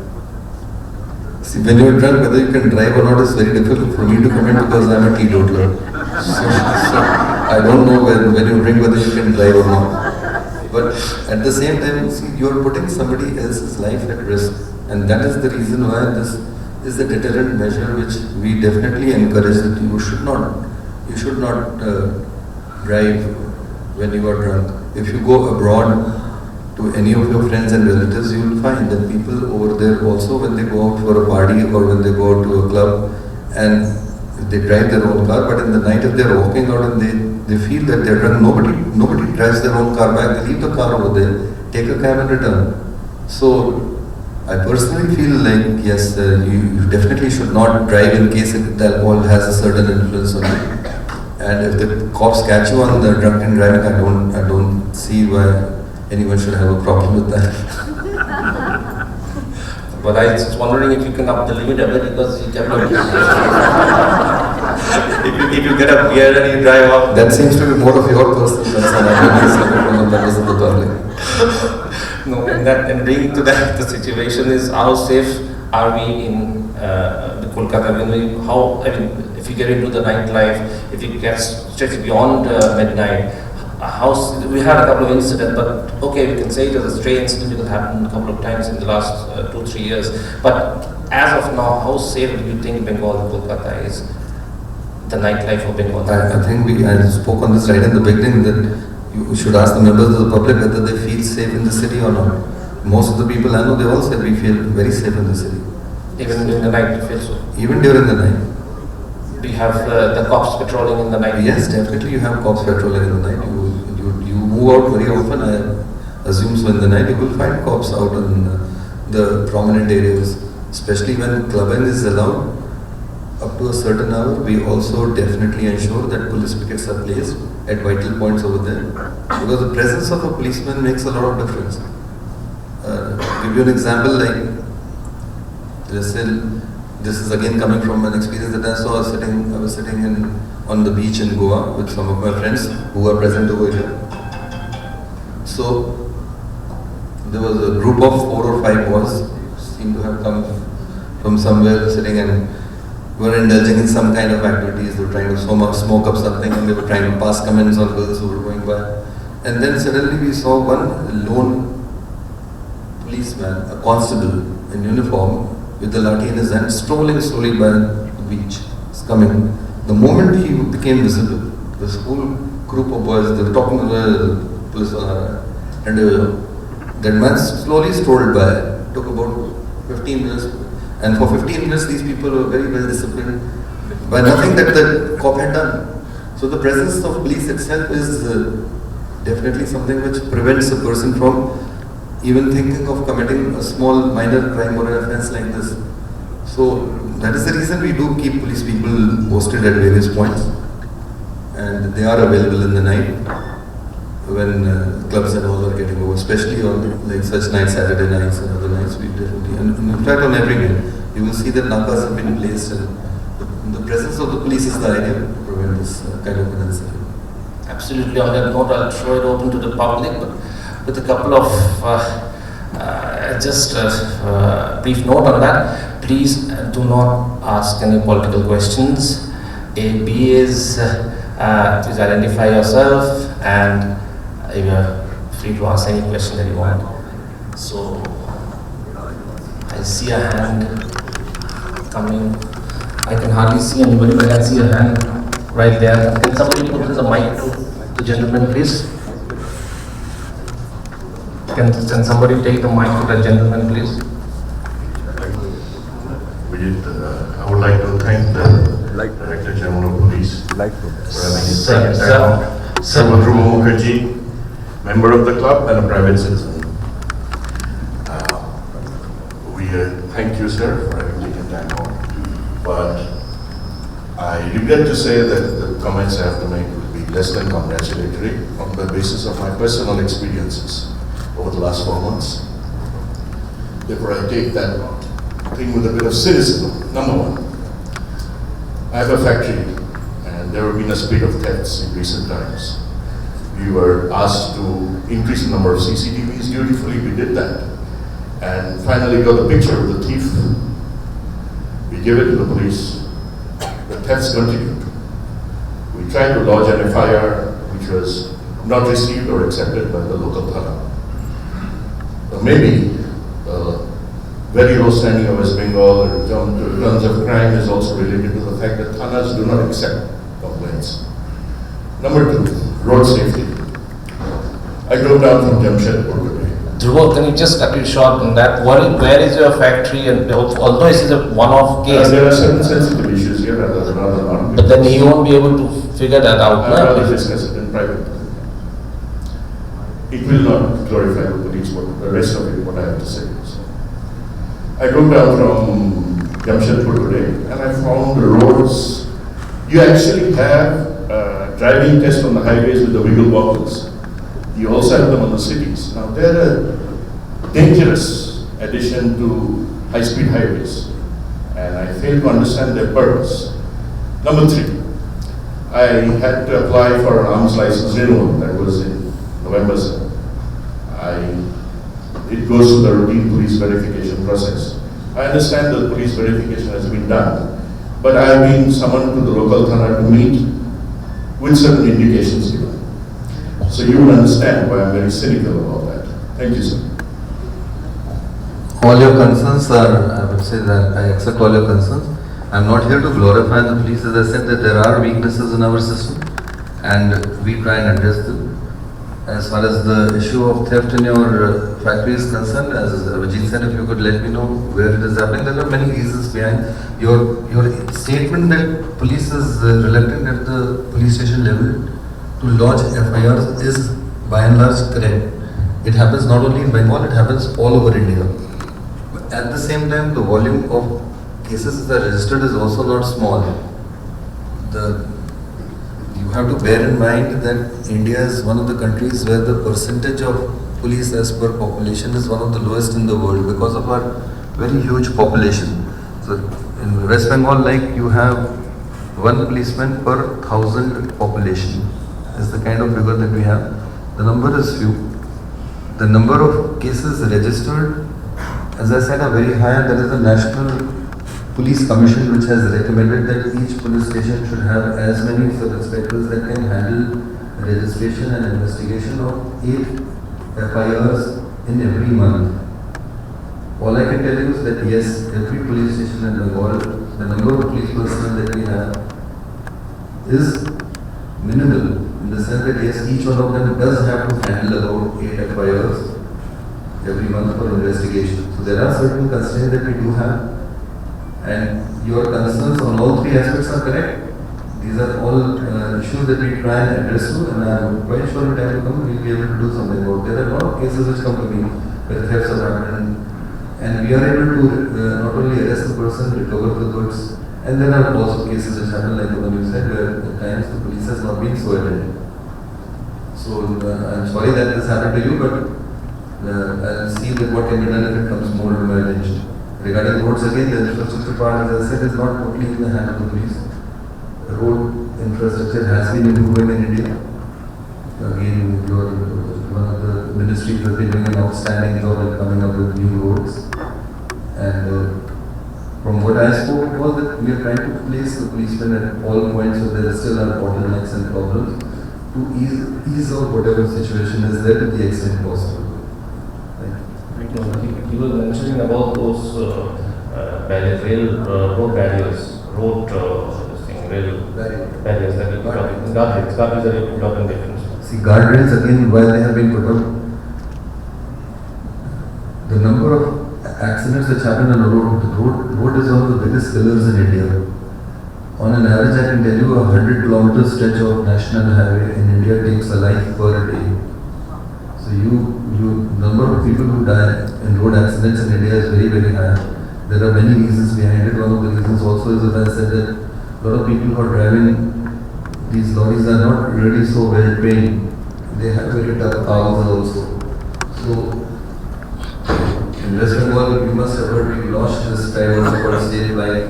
See, when you are drunk, whether you can drive or not is very difficult for me to comment because I am a teetotaler. So I don't know when you drink whether you can drive or not. But at the same time, see, you are putting somebody else's life at risk, and that is the reason why this is a deterrent measure which we definitely encourage that you should not drive when you are drunk. If you go abroad to any of your friends and relatives, you will find that people over there also, when they go out for a party or when they go out to a club and they drive their own car, but in the night if they are walking out and they feel that they are drunk, nobody drives their own car back, they leave the car over there, take a cab and return. So I personally feel like yes, you definitely should not drive in case the alcohol has a certain influence on you. And if the cops catch you on the drunken driving, I don't see why anyone should have a problem with that. But I was wondering if you can up the limit a bit because you definitely if you get a beer and you drive off. That seems to be more of your personal concern. I don't think it's from the members of the public. No, and bringing to that, the situation is how safe are we in Kolkata? If you get into the nightlife, if you get stretched beyond midnight, we had a couple of incidents, but okay, we can say it was a stray incident because it happened a couple of times in the last 2-3 years. But as of now, how safe do you think Bengal and Kolkata is? The nightlife of Bengal? I think I spoke on this right in the beginning that you should ask the members of the public whether they feel safe in the city or not. Most of the people I know, they all said we feel very safe in the city. Even during the night you feel so? Even during the night. Do you have the cops patrolling in the night? Yes, definitely you have cops patrolling in the night. You move out very often, I assume so in the night you will find cops out on the prominent areas, especially when clubbing is allowed up to a certain hour. We also definitely ensure that police pickets are placed at vital points over there, because the presence of a policeman makes a lot of difference. Give you an example, like, let's say, this is again coming from an experience that I saw. I was sitting on the beach in Goa with some of my friends who are present over here. So there was a group of 4 or 5 boys, seemed to have come from somewhere, sitting and were indulging in some kind of activities. They were trying to smoke up something, and they were trying to pass comments on girls who were going by. And then suddenly we saw one lone policeman, a constable in uniform with the lathi in his hand, strolling slowly by the beach. It's coming. The moment he became visible, this whole group of boys, they were talking to the police, and that man slowly strolled by. It took about 15 minutes, and for 15 minutes these people were very well disciplined by nothing that the cop had done. So the presence of police itself is definitely something which prevents a person from even thinking of committing a small minor crime or an offense like this. So that is the reason we do keep police people posted at various points, and they are available in the night when clubs and all are getting over, especially on like such nights, Saturday nights and other nights. We definitely, and in fact on every night, you will see that nakas have been placed, and the presence of the police is the idea to prevent this kind of an incident. Absolutely. On that note, I'll throw it open to the public, but with a couple of just brief note on that. Please do not ask any political questions. A, B is please identify yourself, and you are free to ask any question that you want. So I see a hand coming. I can hardly see anybody, but I can see a hand right there. Can somebody put the mic to the gentleman, please? Can somebody take the mic to the gentleman, please? I would like to thank the Director General of Police for having his time. Dhruva Mukherjee, member of the club and a private citizen. We thank you, sir, for having taken time out. But I regret to say that the comments I have to make will be less than congratulatory on the basis of my personal experiences over the last 4 months. Therefore, I take that thing with a bit of cynicism. Number one, I have a factory, and there have been a spate of thefts in recent times. We were asked to increase the number of CCTVs. Dutifully, we did that, and finally got a picture of the thief. We gave it to the police. The thefts continued. We tried to lodge an FIR, which was not received or accepted by the local thana. Maybe very low standing of West Bengal in terms of crime is also related to the fact that thanas do not accept complaints. Number 2, road safety. I drove down from Jamshedpur today. Dhruva, can you just cut it short on that? Where is your factory? And although this is a one-off case, There are certain sensitive issues here rather not. but then he won't be able to figure that out. I'd rather discuss it in private. It will not glorify the police, but the rest of it, what I have to say is. I drove down from Jamshedpur today, and I found the roads. You actually have driving tests on the highways with the wiggle bottles. You also have them on the cities. Now, they're a dangerous addition to high-speed highways, and I fail to understand their purpose. Number 3, I had to apply for an arms license renewal. That was in November 7. It goes to the routine police verification process. I understand the police verification has been done, but I have been summoned to the local thana to meet with certain indications given. So you will understand why I'm very cynical about that. Thank you, sir. All your concerns are, I would say that I accept all your concerns. I'm not here to glorify the police. As I said, that there are weaknesses in our system, and we try and address them. As far as the issue of theft in your factory is concerned, as Vijay said, if you could let me know where it is happening. There are many reasons behind your statement that police is reluctant at the police station level to lodge FIRs is by and large correct. It happens not only in Bengal, it happens all over India. at the same time, the volume of cases that are registered is also not small. You have to bear in mind that India is one of the countries where the percentage of police as per population is one of the lowest in the world because of our very huge population. So in West Bengal, like you have one policeman per 1,000 population is the kind of figure that we have. The number is few. The number of cases registered, as I said, are very high. There is a National Police Commission which has recommended that each police station should have as many sub-inspectors that can handle registration and investigation of 8 FIRs in every month. All I can tell you is that yes, every police station in Bengal, the number of police personnel that we have is minimal in the sense that yes, each one of them does have to handle about 8 FIRs every month for investigation. So there are certain constraints that we do have. And your concerns on all three aspects are correct. These are all issues that we try and address to, and I'm quite sure in time to come we'll be able to do something about it. There are a lot of cases which come to me where thefts have happened, and we are able to not only arrest the person, recover the goods, and there are also cases which happen like the one you said where at times the police has not been so attentive. So I'm sorry that this happened to you, but I'll see that what can be done if it comes more to my attention. Regarding roads, again, the infrastructure part, as I said, is not totally in the hand of the police. The road infrastructure has been improving in India. Again, one of the ministries has been doing an outstanding job in coming up with new roads. And from what I spoke, it was that we are trying to place the policemen at all points so there still are bottlenecks and problems to ease out whatever situation is there to the extent possible. You were mentioning about those barriers, road barriers, rail barriers that will be guardrails that will be put up in different. See, guardrails again, why they have been put up, the number of accidents which happen on the road is one of the biggest killers in India. On an average, I can tell you a 100-kilometer stretch of national highway in India takes a life per day. So number of people who die in road accidents in India is very, very high. There are many reasons behind it. One of the reasons also is, as I said, that a lot of people who are driving these lorries are not really so well trained. They have very tough cars also. So in West Bengal, you must have heard we launched this drive also for Safe Drive,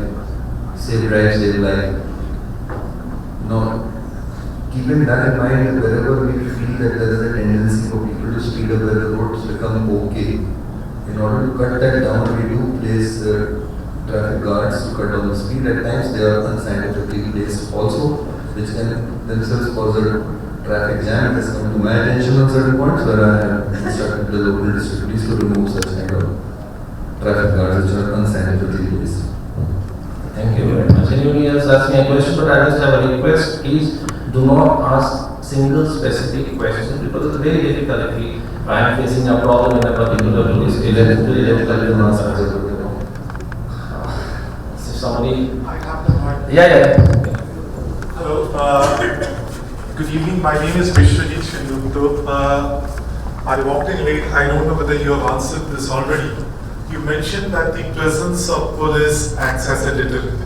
Save Life. Now, keeping that in mind, wherever we feel that there is a tendency for people to speed up where the roads become okay, in order to cut that down, we do place traffic guards to cut down the speed. At times they are unscientifically placed also, which can themselves cause a traffic jam. It has come to my attention on certain points where I have instructed the local district police to remove such kind of traffic guards which are unscientifically placed. Thank you very much. Anybody else ask me a question? But I just have a request. Please do not ask single specific questions because it's very difficult if I am facing a problem in a particular police area. It's very difficult to answer. So somebody. I have the mic. Yeah. Hello. Good evening. My name is Vishwajit Shendukto. I walked in late. I don't know whether you have answered this already. You mentioned that the presence of police acts as a deterrent.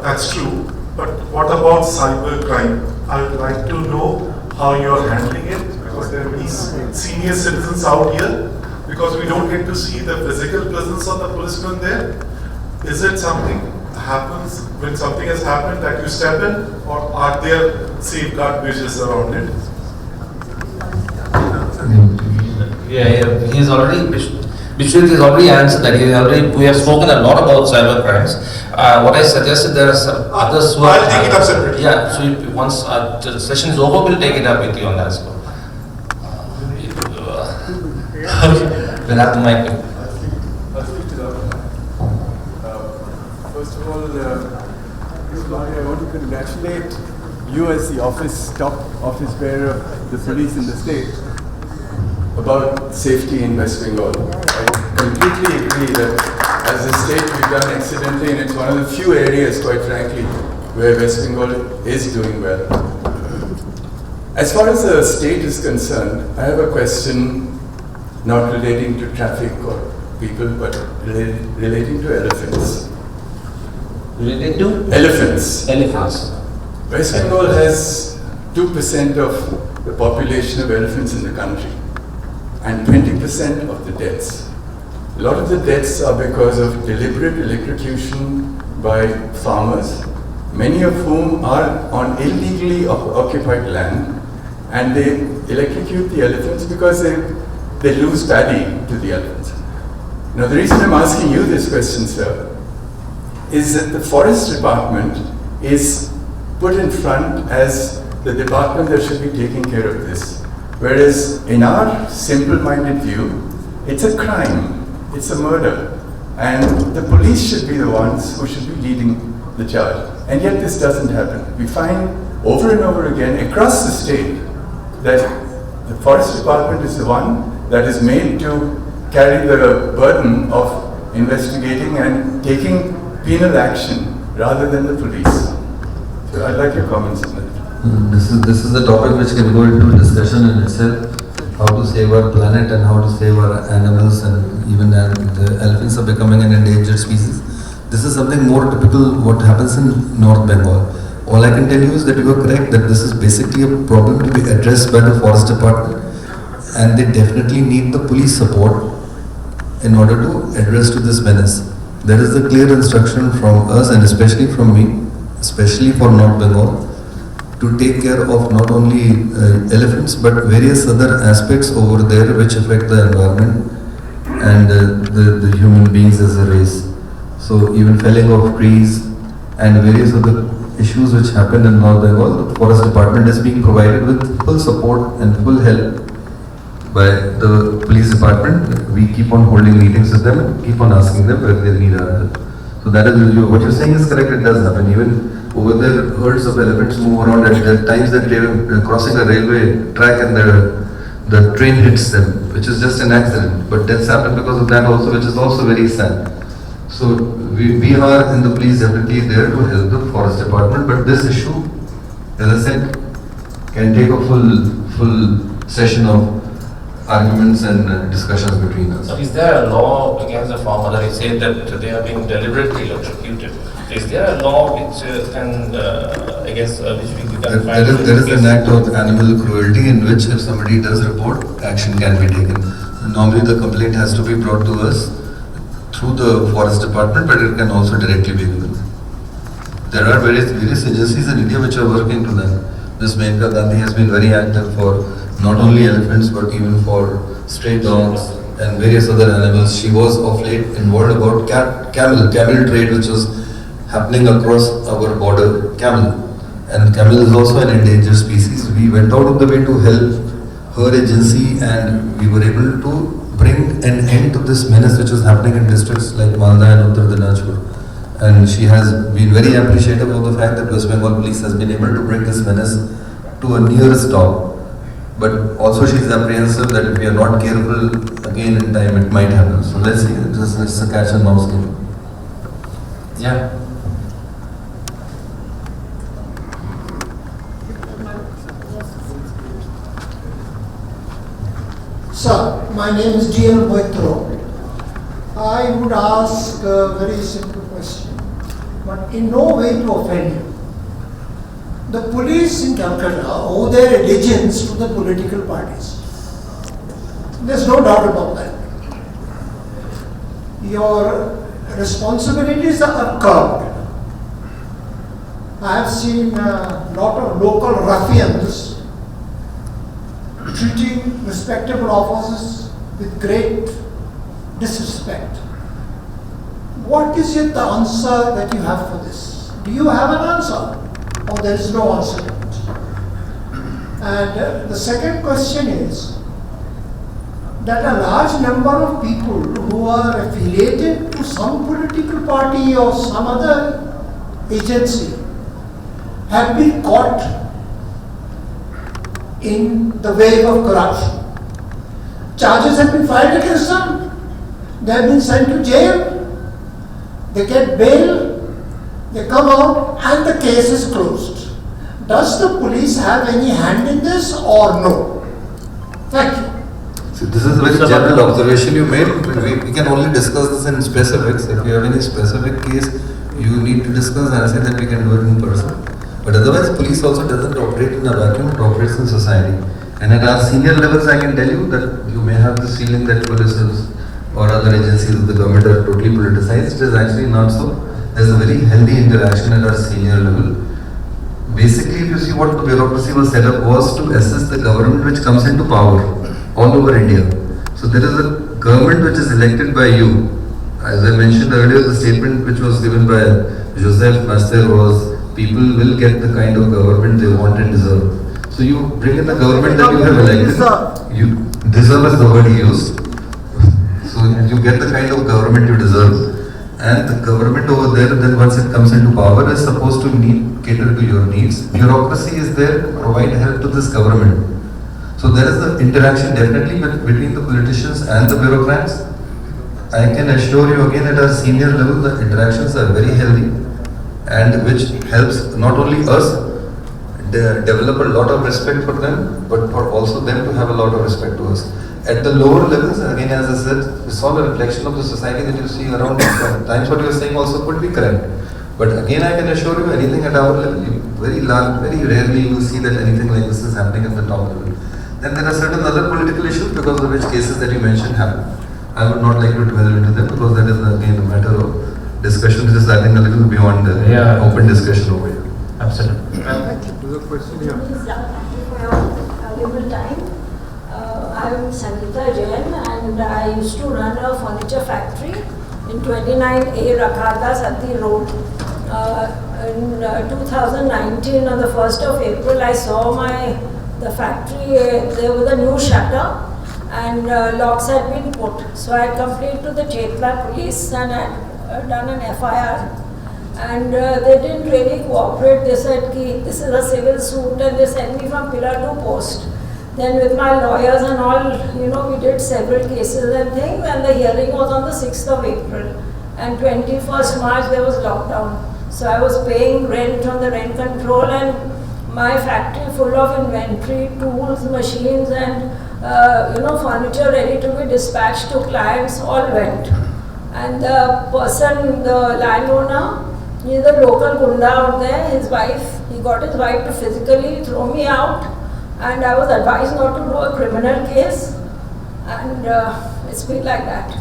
That's true. But what about cyber crime? I would like to know how you are handling it because there are many senior citizens out here because we don't get to see the physical presence of the policeman there. Is it something happens when something has happened that you step in, or are there safeguard measures around it? Yeah. He's already. Vishwajit has already answered that. We have spoken a lot about cyber crimes. What I suggested, there are some others who I'll take it up separately. Yeah, so once the session is over, we'll take it up with you on that score. We'll have the mic. I'll speak it up. First of all, I want to congratulate you as the top office bearer of the police in the state about safety in West Bengal. I completely agree that as a state we've done excellently, and it's one of the few areas, quite frankly, where West Bengal is doing well. As far as the state is concerned, I have a question not relating to traffic or people, but relating to elephants. Related to? Elephants. Elephants. West Bengal has 2% of the population of elephants in the country and 20% of the deaths. A lot of the deaths are because of deliberate electrocution by farmers, many of whom are on illegally occupied land, and they electrocute the elephants because they lose paddy to the elephants. Now, the reason I'm asking you this question, sir, is that the forest department is put in front as the department that should be taking care of this. Whereas in our simple-minded view, it's a crime, it's a murder, and the police should be the ones who should be leading the charge. And yet this doesn't happen. We find over and over again across the state that the forest department is the one that is made to carry the burden of investigating and taking penal action rather than the police. So I'd like your comments on that. This is a topic which can go into discussion in itself. How to save our planet and how to save our animals, and even the elephants are becoming an endangered species. This is something more typical what happens in North Bengal. All I can tell you is that you are correct that this is basically a problem to be addressed by the forest department, and they definitely need the police support in order to address to this menace. There is a clear instruction from us and especially from me, especially for North Bengal, to take care of not only elephants but various other aspects over there which affect the environment and the human beings as a race. So even felling of trees and various other issues which happen in North Bengal, the forest department is being provided with full support and full help by the police department. We keep on holding meetings with them and keep on asking them whether they need our help. So that is what you're saying is correct. It does happen. Even over there, herds of elephants move around at times that they're crossing a railway track and the train hits them, which is just an accident. But deaths happen because of that also, which is also very sad. So we are in the police definitely there to help the forest department. But this issue, as I said, can take a full session of arguments and discussions between us. So is there a law against the farmer that you say that they are being deliberately electrocuted? Is there a law which can, which we can find? There is an act of animal cruelty in which if somebody does report, action can be taken. Normally the complaint has to be brought to us through the forest department, but it can also directly be given. There are various agencies in India which are working to that. Ms. Menka Gandhi has been very active for not only elephants but even for stray dogs and various other animals. She was of late involved about camel trade which was happening across our border, camel. And camel is also an endangered species. We went out of the way to help her agency and we were able to bring an end to this menace which was happening in districts like Malda and Uttar Dinajpur. And she has been very appreciative of the fact that West Bengal police has been able to bring this menace to a near stop. But also she is apprehensive that if we are not careful again in time, it might happen. So let's see, it's a catch and mouse game. Yeah. Sir, my name is D.L. Moitro. I would ask a very simple question, but in no way to offend you. The police in Calcutta owe their allegiance to the political parties. There's no doubt about that. Your responsibilities are curbed. I have seen a lot of local ruffians treating respectable officers with great disrespect. What is the answer that you have for this? Do you have an answer? Or there is no answer to it? And the second question is that a large number of people who are affiliated to some political party or some other agency have been caught in the wave of corruption. Charges have been filed against them. They have been sent to jail. They get bail. They come out and the case is closed. Does the police have any hand in this or no? Thank you. So this is a very general observation you made. We can only discuss this in specifics. If you have any specific case you need to discuss, I'll say that we can do it in person. But otherwise, police also doesn't operate in a vacuum, it operates in society. And at our senior levels, I can tell you that you may have this feeling that police or other agencies of the government are totally politicized. It is actually not so. There's a very healthy interaction at our senior level. Basically, if you see what the bureaucracy was set up was to assist the government which comes into power all over India. So there is a government which is elected by you. As I mentioned earlier, the statement which was given by Joseph Master was, people will get the kind of government they want and deserve. So you bring in the government that you have elected. You deserve is the word he used. So you get the kind of government you deserve. And the government over there, then once it comes into power, is supposed to cater to your needs. Bureaucracy is there to provide help to this government. So there is the interaction definitely between the politicians and the bureaucrats. I can assure you again at our senior level, the interactions are very healthy, and which helps not only us develop a lot of respect for them, but for also them to have a lot of respect to us. At the lower levels, again as I said, it's all a reflection of the society that you see around us. Times what you are saying also could be correct. But again I can assure you, anything at our level, very rarely you will see that anything like this is happening at the top level. Then there are certain other political issues because of which cases that you mentioned happen. I would not like to dwell into them because that is again a matter of discussion which is I think a little beyond open discussion over here. Absolutely. There's a question here. Please, thank you for your valuable time. I'm Sangeeta Jain and I used to run a furniture factory in 29A Rakhada Sati Road. In 2019, on the 1st of April, I saw the factory, there was a new shutter and locks had been put. So I had complained to the Chetla police and had done an FIR. And they didn't really cooperate. They said, this is a civil suit, and they sent me from pillar to post. Then with my lawyers and all, we did several cases and things, and the hearing was on the 6th of April. And 21st March, there was lockdown. So I was paying rent on the rent control, and my factory full of inventory, tools, machines, and furniture ready to be dispatched to clients all went. And the person, the landowner, he's a local gunda out there, his wife, he got his wife to physically throw me out, and I was advised not to do a criminal case, and it's been like that.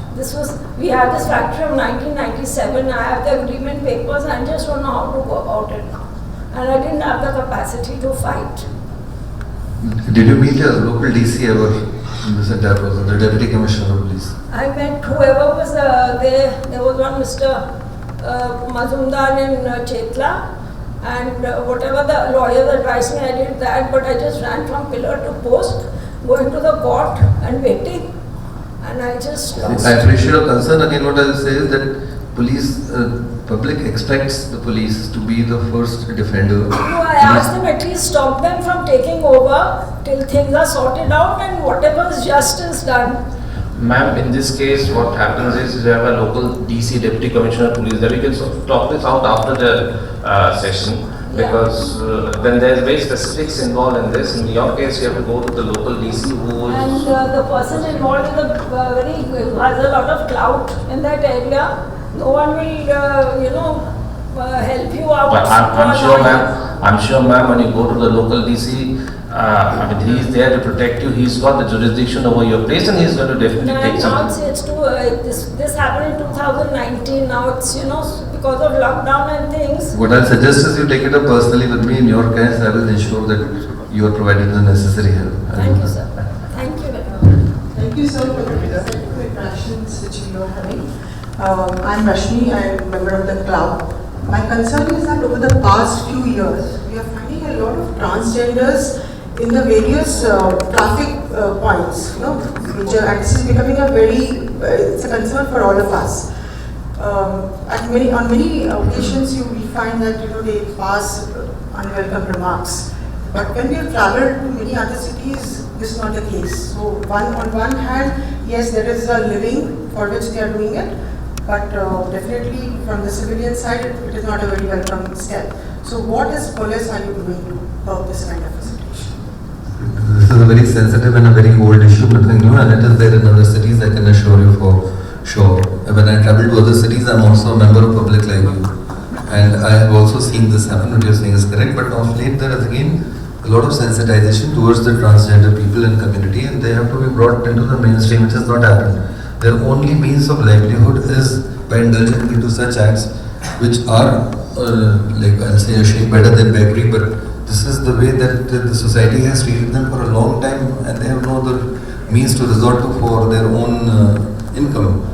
We had this factory from 1997, I have the agreement papers, I just don't know how to go about it now. And I didn't have the capacity to fight. Did you meet a local DC ever in this entire process, the Deputy Commissioner of Police? I met whoever was there. There was one Mr. Mazumdar in Chetla, and whatever the lawyers advised me, I did that, but I just ran from pillar to post, going to the court and waiting, and I just lost. I appreciate your concern. Again, what I will say is that public expects the police to be the first defender. No, I asked them at least stop them from taking over till things are sorted out and whatever is just is done. Ma'am, in this case, what happens is you have a local DC, Deputy Commissioner of Police, that we can sort of talk this out after the session, because then there's very specifics involved in this. In your case, you have to go to the local DC who will... And the person involved in the has a lot of clout in that area. No one will, help you out. But I'm sure, ma'am, when you go to the local DC, he is there to protect you. He's got the jurisdiction over your place, and he's going to definitely take some. This happened in 2019. Now it's because of lockdown and things. What I suggest is you take it up personally with me. In your case, I will ensure that you are provided the necessary help. Thank you, sir. Thank you very much. Thank you, sir, for the interactions which you are having. I'm Rashmi. I'm a member of the club. My concern is that over the past few years, we are finding a lot of transgenders in the various traffic points, and this is becoming it's a concern for all of us. On many occasions, we find that they pass unwelcome remarks. But when we have travelled to many other cities, this is not the case. So on one hand, yes, there is a living for which they are doing it, but definitely from the civilian side, it is not a very welcome step. So what as police are you doing to curb this kind of a situation? This is a very sensitive and a very old issue, nothing new, and it is there in other cities, I can assure you for sure. When I travel to other cities, I'm also a member of public like you. And I have also seen this happen, what you're saying is correct, but of late there is again a lot of sensitization towards the transgender people and community, and they have to be brought into the mainstream, which has not happened. Their only means of livelihood is by indulging into such acts, which are, like I'll say, a shade better than beggary, but this is the way that the society has treated them for a long time, and they have no other means to resort to for their own income.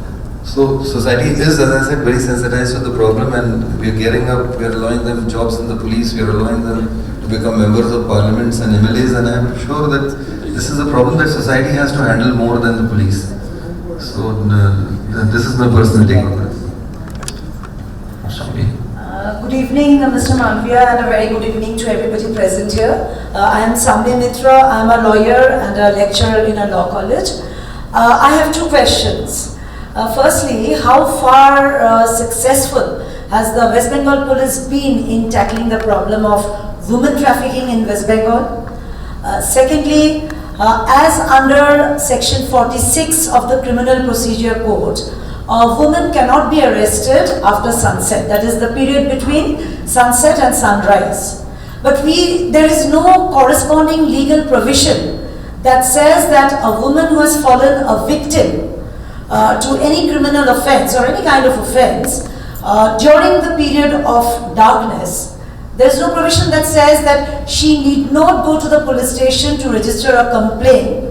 So society is, as I said, very sensitized to the problem, and we are gearing up, we are allowing them jobs in the police, we are allowing them to become members of parliaments and MLAs, and I am sure that this is a problem that society has to handle more than the police. So this is my personal take on it. Good evening, Mr. Malviya, and a very good evening to everybody present here. I am Samya Mitra. I am a lawyer and a lecturer in a law college. I have two questions. Firstly, how far successful has the West Bengal Police been in tackling the problem of women trafficking in West Bengal? Secondly, as under Section 46 of the Criminal Procedure Code, a woman cannot be arrested after sunset, that is the period between sunset and sunrise. But there is no corresponding legal provision that says that a woman who has fallen a victim to any criminal offense or any kind of offense during the period of darkness, there is no provision that says that she need not go to the police station to register a complaint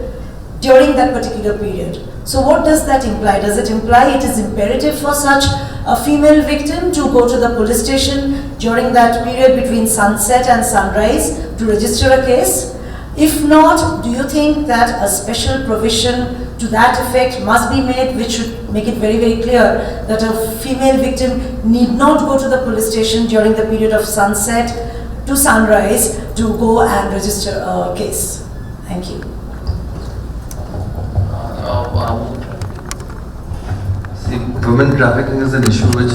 during that particular period. So what does that imply? Does it imply it is imperative for such a female victim to go to the police station during that period between sunset and sunrise to register a case? If not, do you think that a special provision to that effect must be made, which should make it very, very clear that a female victim need not go to the police station during the period of sunset to sunrise to go and register a case? Thank you. See, women trafficking is an issue which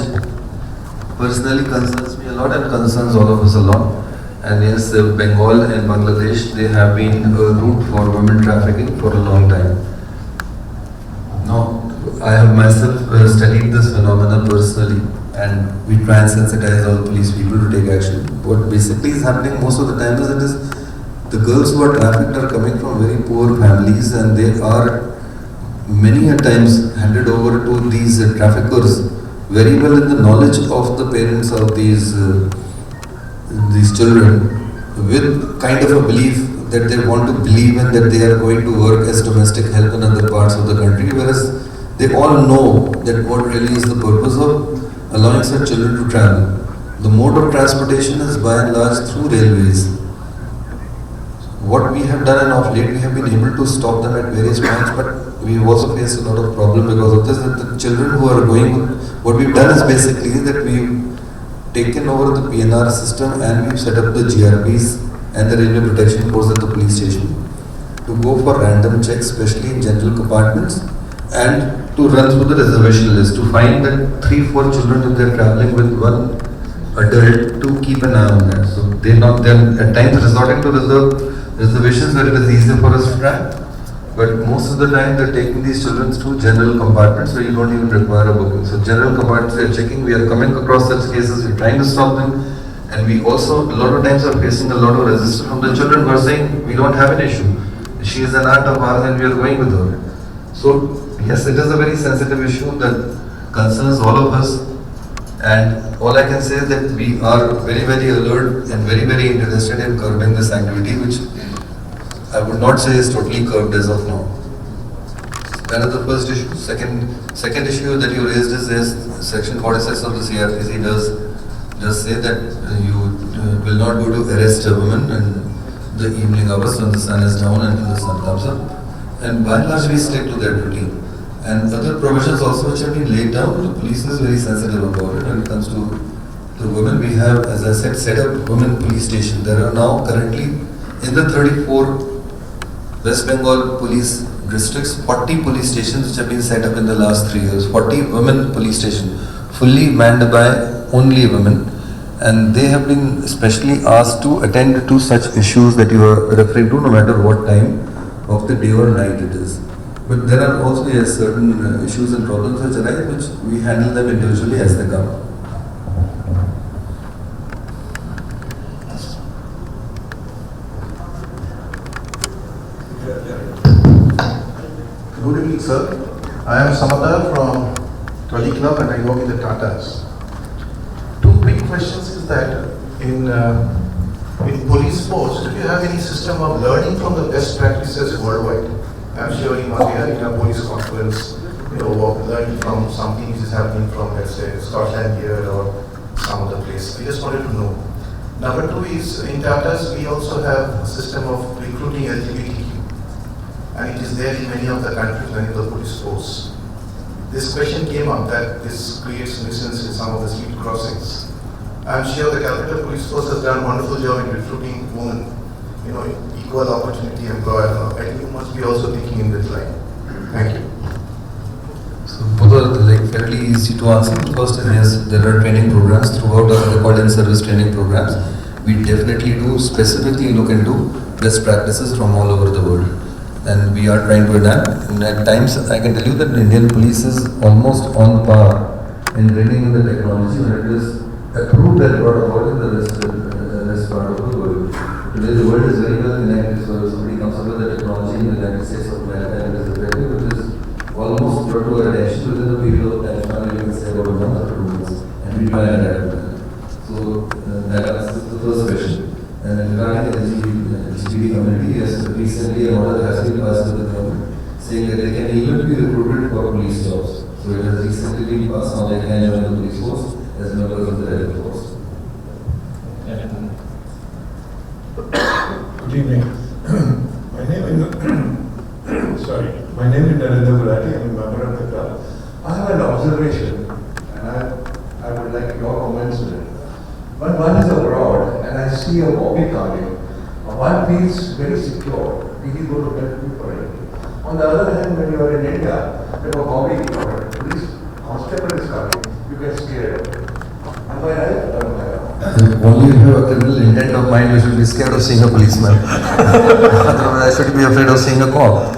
personally concerns me a lot and concerns all of us a lot. And yes, Bengal and Bangladesh, they have been a route for women trafficking for a long time. Now, I have myself studied this phenomenon personally, and we try and sensitize all police people to take action. What basically is happening most of the time is the girls who are trafficked are coming from very poor families, and they are many a times handed over to these traffickers very well in the knowledge of the parents of these children, with kind of a belief that they want to believe in that they are going to work as domestic help in other parts of the country, whereas they all know that what really is the purpose of allowing such children to travel. The mode of transportation is by and large through railways. What we have done, and of late we have been able to stop them at various points, but we have also faced a lot of problem because of this. That the children who are going, what we've done is basically that we've taken over the PNR system and we've set up the GRPs and the Railway Protection Force at the police station to go for random checks, especially in general compartments, and to run through the reservation list to find that 3-4 children if they're traveling with one adult to keep an eye on that. So they're at times resorting to reservations where it is easier for us to track. But most of the time they're taking these children to general compartments where you don't even require a booking. So general compartments we are checking, we are coming across such cases, we're trying to stop them, and we also a lot of times are facing a lot of resistance from the children who are saying we don't have an issue. She is an aunt of ours and we are going with her. So yes, it is a very sensitive issue that concerns all of us, and all I can say is that we are very, very alert and very, very interested in curbing this activity, which I would not say is totally curbed as of now. That is the first issue. Second issue that you raised is Section 46 of the CRPC does say that you will not go to arrest a woman in the evening hours when the sun is down and the sun comes up. And by and large we stick to that routine. And other provisions also which have been laid down, the police is very sensitive about it when it comes to the women. We have, as I said, set up women police stations. There are now currently in the 34 West Bengal police districts, 40 police stations which have been set up in the last 3 years. 40 women police stations, fully manned by only women. and they have been specially asked to attend to such issues that you are referring to, no matter what time of the day or night it is. But there are also certain issues and problems which arise, which we handle them individually as they come. Good evening, sir. I am Samadar from Twali Club and I work in the Tatas. Two quick questions is that in police force, do you have any system of learning from the best practices worldwide? I'm sure you must be having a police conference, learning from something which is happening from, let's say, Scotland here or some other place. I just wanted to know. Number two is, in Tatas, we also have a system of recruiting LGBTQ. And it is there in many of the countries, many of the police force. This question came up that this creates nuisance in some of the street crossings. I'm sure the Calcutta Police Force has done a wonderful job in recruiting women, equal opportunity employer. I think you must be also thinking in this line. Thank you. So both are fairly easy to answer. First is yes, there are training programs throughout our record and service training programs. We definitely do specifically look into best practices from all over the world. And we are trying to adapt. And at times, I can tell you that the Indian police is almost on par in bringing in the technology when it is approved and brought about in the rest part of the world. Today, the world is very well connected, so if somebody comes up with the technology in the United States of America and it is effective, which is almost brought to our attention within the period of time, you can say about 1 or 2 months, and we try and adapt to that. So, that is the first question. And regarding the LGBT community, yes, recently an order has been passed with the government saying that they can even be recruited for police jobs. So it has recently been passed now they can join the police force as members of the rebel force. Good evening. My name is my name is Narendra Gulati. I am a member of the club. I have an observation, and I would like your comments on it. When one is abroad and I see a bobby carving, one feels very secure. Did he go to bed for it? On the other hand, when you are in India, if a bobby police constable is coming, you get scared. Am I right? If only if you have a criminal intent of mind, you should be scared of seeing a policeman. Otherwise, I should be afraid of seeing a cop.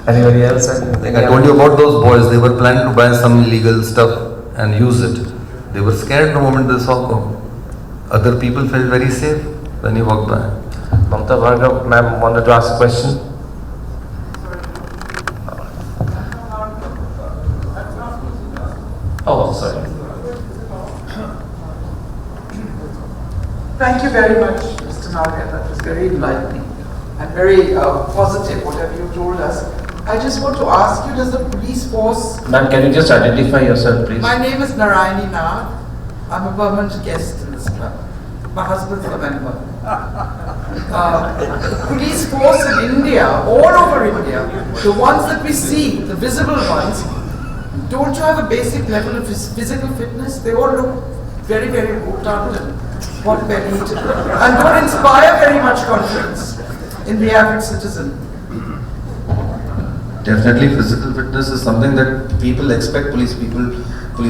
Anybody else? I told you about those boys. They were planning to buy some illegal stuff and use it. They were scared the moment they saw them. Other people felt very safe when he walked by. Mamta Bhargav, ma'am, wanted to ask a question. Oh, sorry. Thank you very much, Mr. Nagar. That was very enlightening and very positive, whatever you told us. I just want to ask you, does the police force... Ma'am, can you just identify yourself, please? My name is Narayani Nag. I'm a permanent guest in this club. My husband's a member. Police force in India, all over India, the ones that we see, the visible ones, don't you have a basic level of physical fitness? They all look very, very rotund and pot-bellied and don't inspire very much confidence in the average citizen. Definitely physical fitness is something that people expect police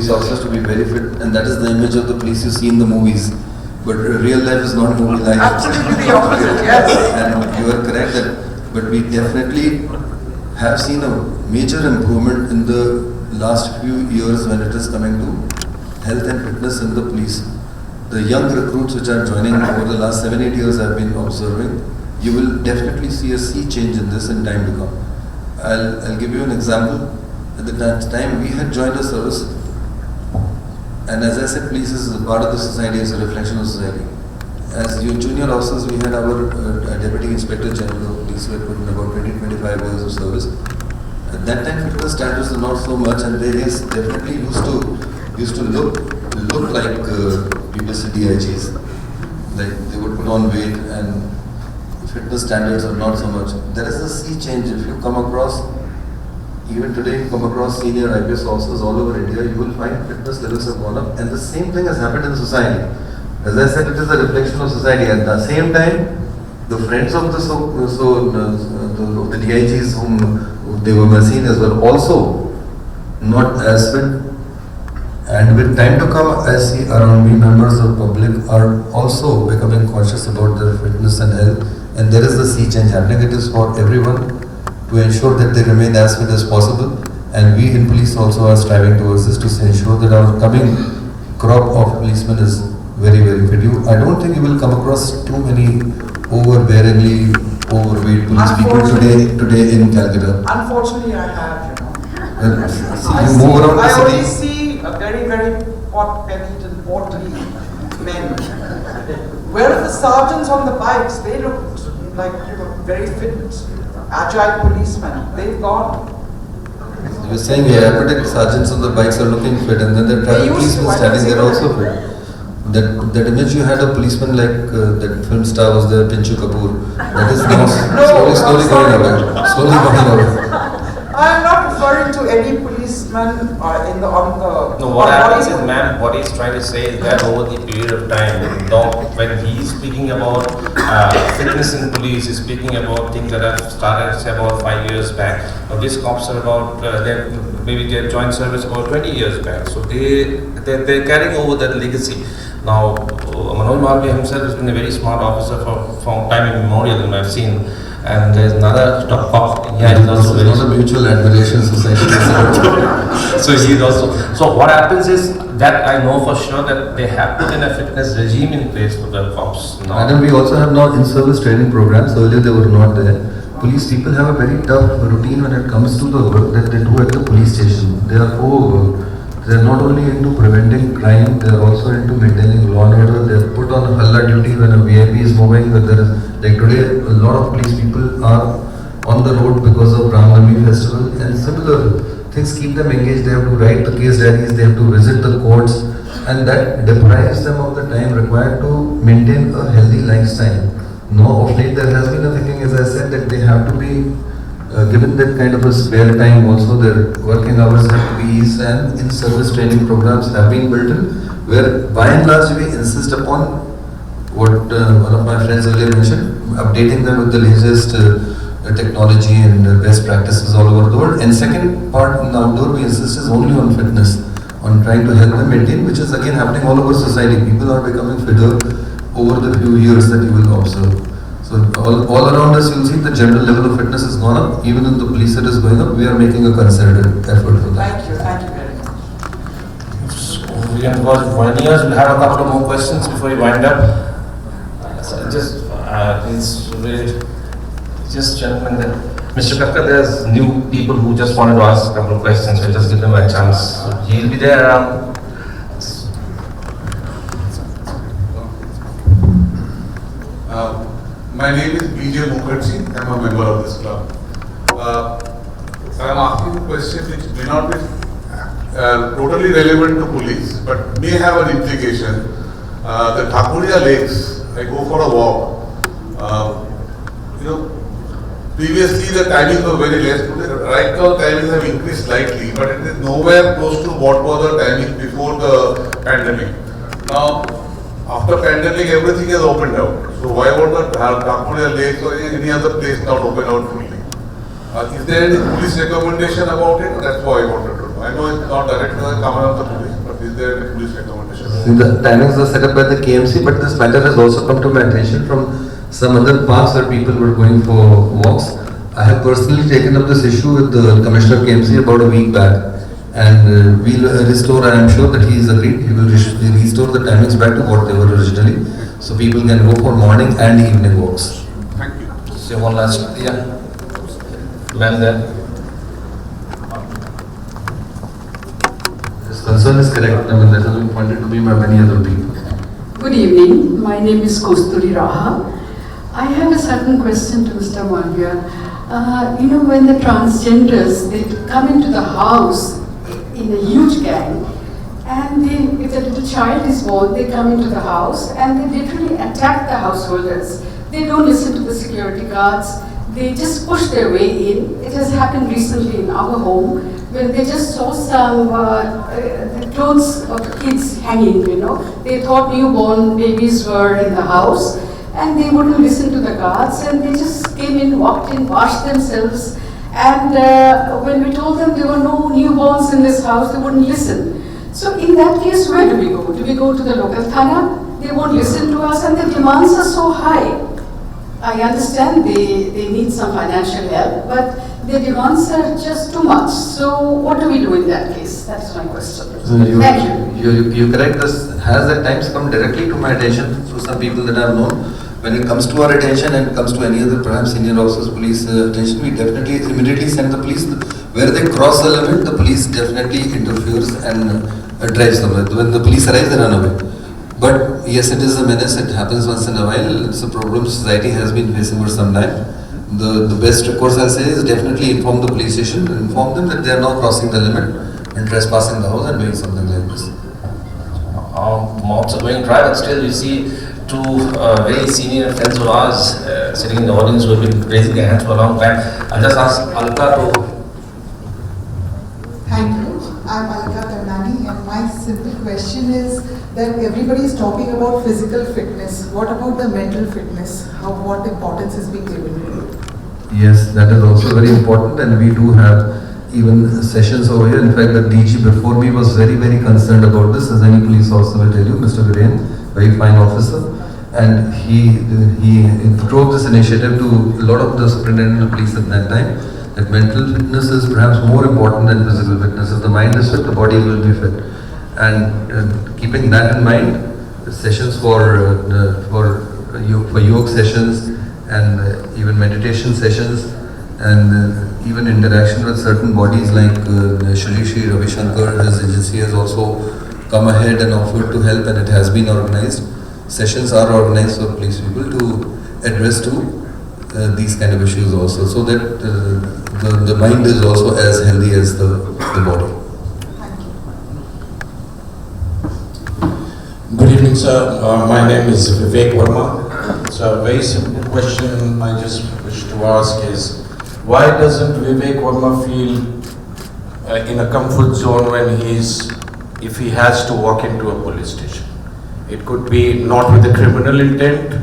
officers to be very fit, and that is the image of the police you see in the movies. But real life is not movie life. Absolutely the opposite, yes. And you are correct that, but we definitely have seen a major improvement in the last few years when it is coming to health and fitness in the police. The young recruits which are joining over the last 7-8 years I've been observing, you will definitely see a sea change in this in time to come. I'll give you an example. At the time we had joined a service, and as I said, police is a part of the society, is a reflection of society. As junior officers, we had our Deputy Inspector General of Police who had put in about 20-25 years of service. At that time, fitness standards were not so much, and they definitely used to look like BBC DIGs. Like they would put on weight, and fitness standards are not so much. There is a sea change. If you come across, even today, you come across senior IPS officers all over India, you will find fitness levels have gone up, and the same thing has happened in society. As I said, it is a reflection of society. At the same time, the friends of the DIGs whom they were mercenaries were also not as fit And with time to come, I see around me members of public are also becoming conscious about their fitness and health. And there is a sea change happening. It is for everyone to ensure that they remain as fit as possible. And we in police also are striving towards this to ensure that our coming crop of policemen is very, very fit. I don't think you will come across too many overbearingly overweight police people today in Calcutta. Unfortunately, I have, you know. I only see a very, very pot-bellied and portly men. Where are the sergeants on the bikes? They look like, you know, very fit, agile policemen. They've gone. You're saying athletic sergeants on the bikes are looking fit, and then the traffic policemen standing there also fit. That image you had of policeman like that film star was there, Pinchu Kapoor. That is now slowly going away. Slowly going away. I am not referring to any policeman on the. No, what happens is, ma'am, what he's trying to say is that over the period of time, when he's speaking about fitness in police, he's speaking about things that have started, say, about 5 years back. Now, these cops are about, maybe they joined service about 20 years back. So they're carrying over that legacy. Now, Manoj Malviya himself has been a very smart officer from time immemorial, and I've seen. And there's another top cop. Yeah, he's also it's not a mutual admiration society. So he's also. So what happens is that I know for sure that they have put in a fitness regime in place for the cops. And then we also have now in-service training programs. Earlier they were not there. Police people have a very tough routine when it comes to the work that they do at the police station. They are overworked. They are not only into preventing crime, they are also into maintaining law and order. They are put on Halla duty when a VIP is moving. When there is, like today, a lot of police people are on the road because of Ram Navami festival, and similar things keep them engaged. They have to write the case diaries, they have to visit the courts, and that deprives them of the time required to maintain a healthy lifestyle. Now, of late, there has been a thinking, as I said, that they have to be given that kind of a spare time. Also, their working hours have to be eased, and in-service training programs have been built in, where by and large we insist upon what one of my friends earlier mentioned, updating them with the latest technology and best practices all over the world. And second part in the outdoor we insist is only on fitness, on trying to help them maintain, which is again happening all over society. People are becoming fitter over the few years that you will observe. So all around us, you'll see the general level of fitness has gone up. Even in the police it is going up. We are making a concerted effort for that. Thank you very much. So we can go for 1 year. We'll have a couple of more questions before we wind up. So just gentlemen, Mr. Kakkar, there's new people who just wanted to ask a couple of questions. We'll just give them a chance. So he'll be there around. My name is BJ Mukherjee. I'm a member of this club. I'm asking a question which may not be totally relevant to police, but may have an implication. The Thakuria Lakes, I go for a walk. Previously the timings were very less. Right now timings have increased slightly, but it is nowhere close to what was the timing before the pandemic. Now, after pandemic, everything has opened out. So why would the Thakuria Lakes or any other place not open out fully? Is there any police recommendation about it? That's why I wanted to know. I know it's not directly command of the police, but is there any police recommendation? The timings are set up by the KMC, but this matter has also come to my attention from some other parks where people were going for walks. I have personally taken up this issue with the Commissioner of KMC about a week back. And we'll restore, I am sure that he is agreed, he will restore the timings back to what they were originally. So people can go for morning and evening walks. Thank you. Say one last, yeah. Man there. This concern is correct. I mean, that has been pointed to me by many other people. Good evening. My name is Kosturi Raha. I have a certain question to Mr. Malviya. When the transgenders, they come into the house in a huge gang, and if a little child is born, they come into the house and they literally attack the householders. They don't listen to the security guards. They just push their way in. It has happened recently in our home when they just saw some the clothes of the kids hanging, They thought newborn babies were in the house, and they wouldn't listen to the guards, and they just came in, walked in, washed themselves. And when we told them there were no newborns in this house, they wouldn't listen. So in that case, where do we go? Do we go to the local thana? They won't listen to us and the demands are so high. I understand they need some financial help, but the demands are just too much. So what do we do in that case? That is my question. So Thank you. You correct, this has at times come directly to my attention through some people that I have known. When it comes to our attention and comes to any other perhaps senior officers, police attention, we definitely immediately send the police. Where they cross the limit, the police definitely interferes and drives them. When the police arrive, they run away. But yes, it is a menace, it happens once in a while. It's a problem society has been facing for some time. The best recourse I'll say is definitely inform the police station, inform them that they are now crossing the limit and trespassing the house and doing something like this. Mobs are going dry, but still you see two very senior friends of ours sitting in the audience who have been raising their hands for a long time. I'll just ask Alka to... Thank you. I'm Alka Karnani, and my simple question is that everybody is talking about physical fitness. What about the mental fitness? What importance is being given to it? Yes, that is also very important, and we do have even sessions over here. In fact, the DG before me was very, very concerned about this, as any police officer will tell you, Mr. Viren, very fine officer. And he drove this initiative to a lot of the superintendent of police at that time, that mental fitness is perhaps more important than physical fitness. If the mind is fit, the body will be fit. And keeping that in mind, sessions for yoga sessions and even meditation sessions and even interaction with certain bodies like Shri Ravi Shankar, his agency has also come ahead and offered to help, and it has been organized. Sessions are organized for police people to address to these kind of issues also, so that the mind is also as healthy as the body. Good evening, sir. My name is Vivek Verma. So a very simple question I just wish to ask is, why doesn't Vivek Verma feel in a comfort zone when if he has to walk into a police station? It could be not with a criminal intent